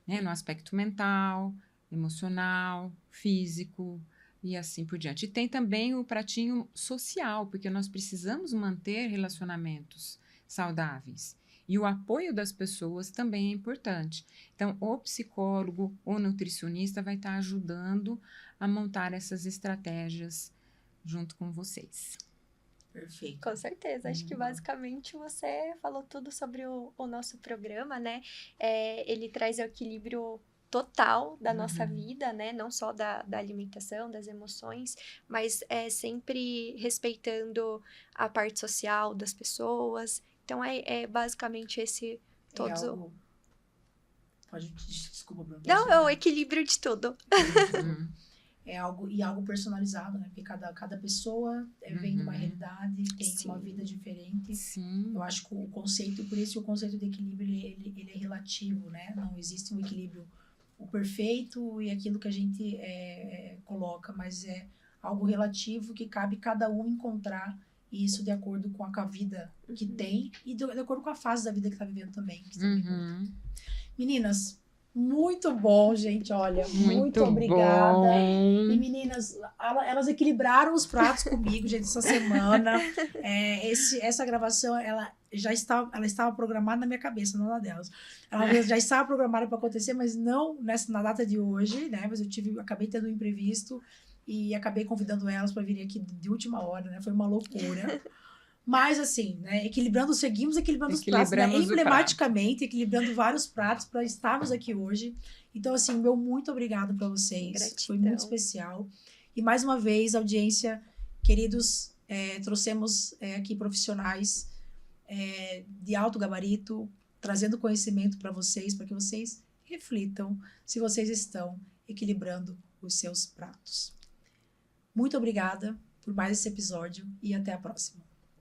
né? No aspecto mental, emocional, físico e assim por diante. E tem também o pratinho social, porque nós precisamos manter relacionamentos saudáveis. E o apoio das pessoas também é importante. Então, o psicólogo, o nutricionista vai estar ajudando a montar essas estratégias junto com vocês. Perfeito. Com certeza, acho que basicamente você falou tudo sobre o nosso programa, né? Ele traz o equilíbrio total da nossa vida, né? Não só da alimentação, das emoções, mas sempre respeitando a parte social das pessoas. Então, basicamente esse todo... algo... Desculpa, Bruno. Não, é o equilíbrio de tudo. É algo personalizado, né? Porque cada pessoa vem de uma realidade, tem uma vida diferente. Sim. Eu acho que o conceito, por isso o conceito de equilíbrio, ele é relativo, né? Não existe um equilíbrio, o perfeito e aquilo que a gente coloca, mas é algo relativo que cabe cada um encontrar isso de acordo com a vida que tem e de acordo com a fase da vida que está vivendo também. Meninas, muito bom, gente, olha, muito obrigada. Bom. E meninas, elas equilibraram os pratos comigo, gente, essa semana. Essa gravação, ela estava programada na minha cabeça, não na delas. Ela já estava programada para acontecer, mas não na data de hoje, né? Mas acabei tendo um imprevisto e acabei convidando elas para virem aqui de última hora, né? Foi uma loucura. Mas assim, né, seguimos equilibrando os pratos, né, emblematicamente, equilibrando vários pratos para estarmos aqui hoje. Então, assim, meu muito obrigado para vocês. Gratidão. Foi muito especial. E mais uma vez, audiência, queridos, trouxemos aqui profissionais de alto gabarito, trazendo conhecimento para vocês, para que vocês reflitam se vocês estão equilibrando os seus pratos. Muito obrigada por mais esse episódio e até a próxima.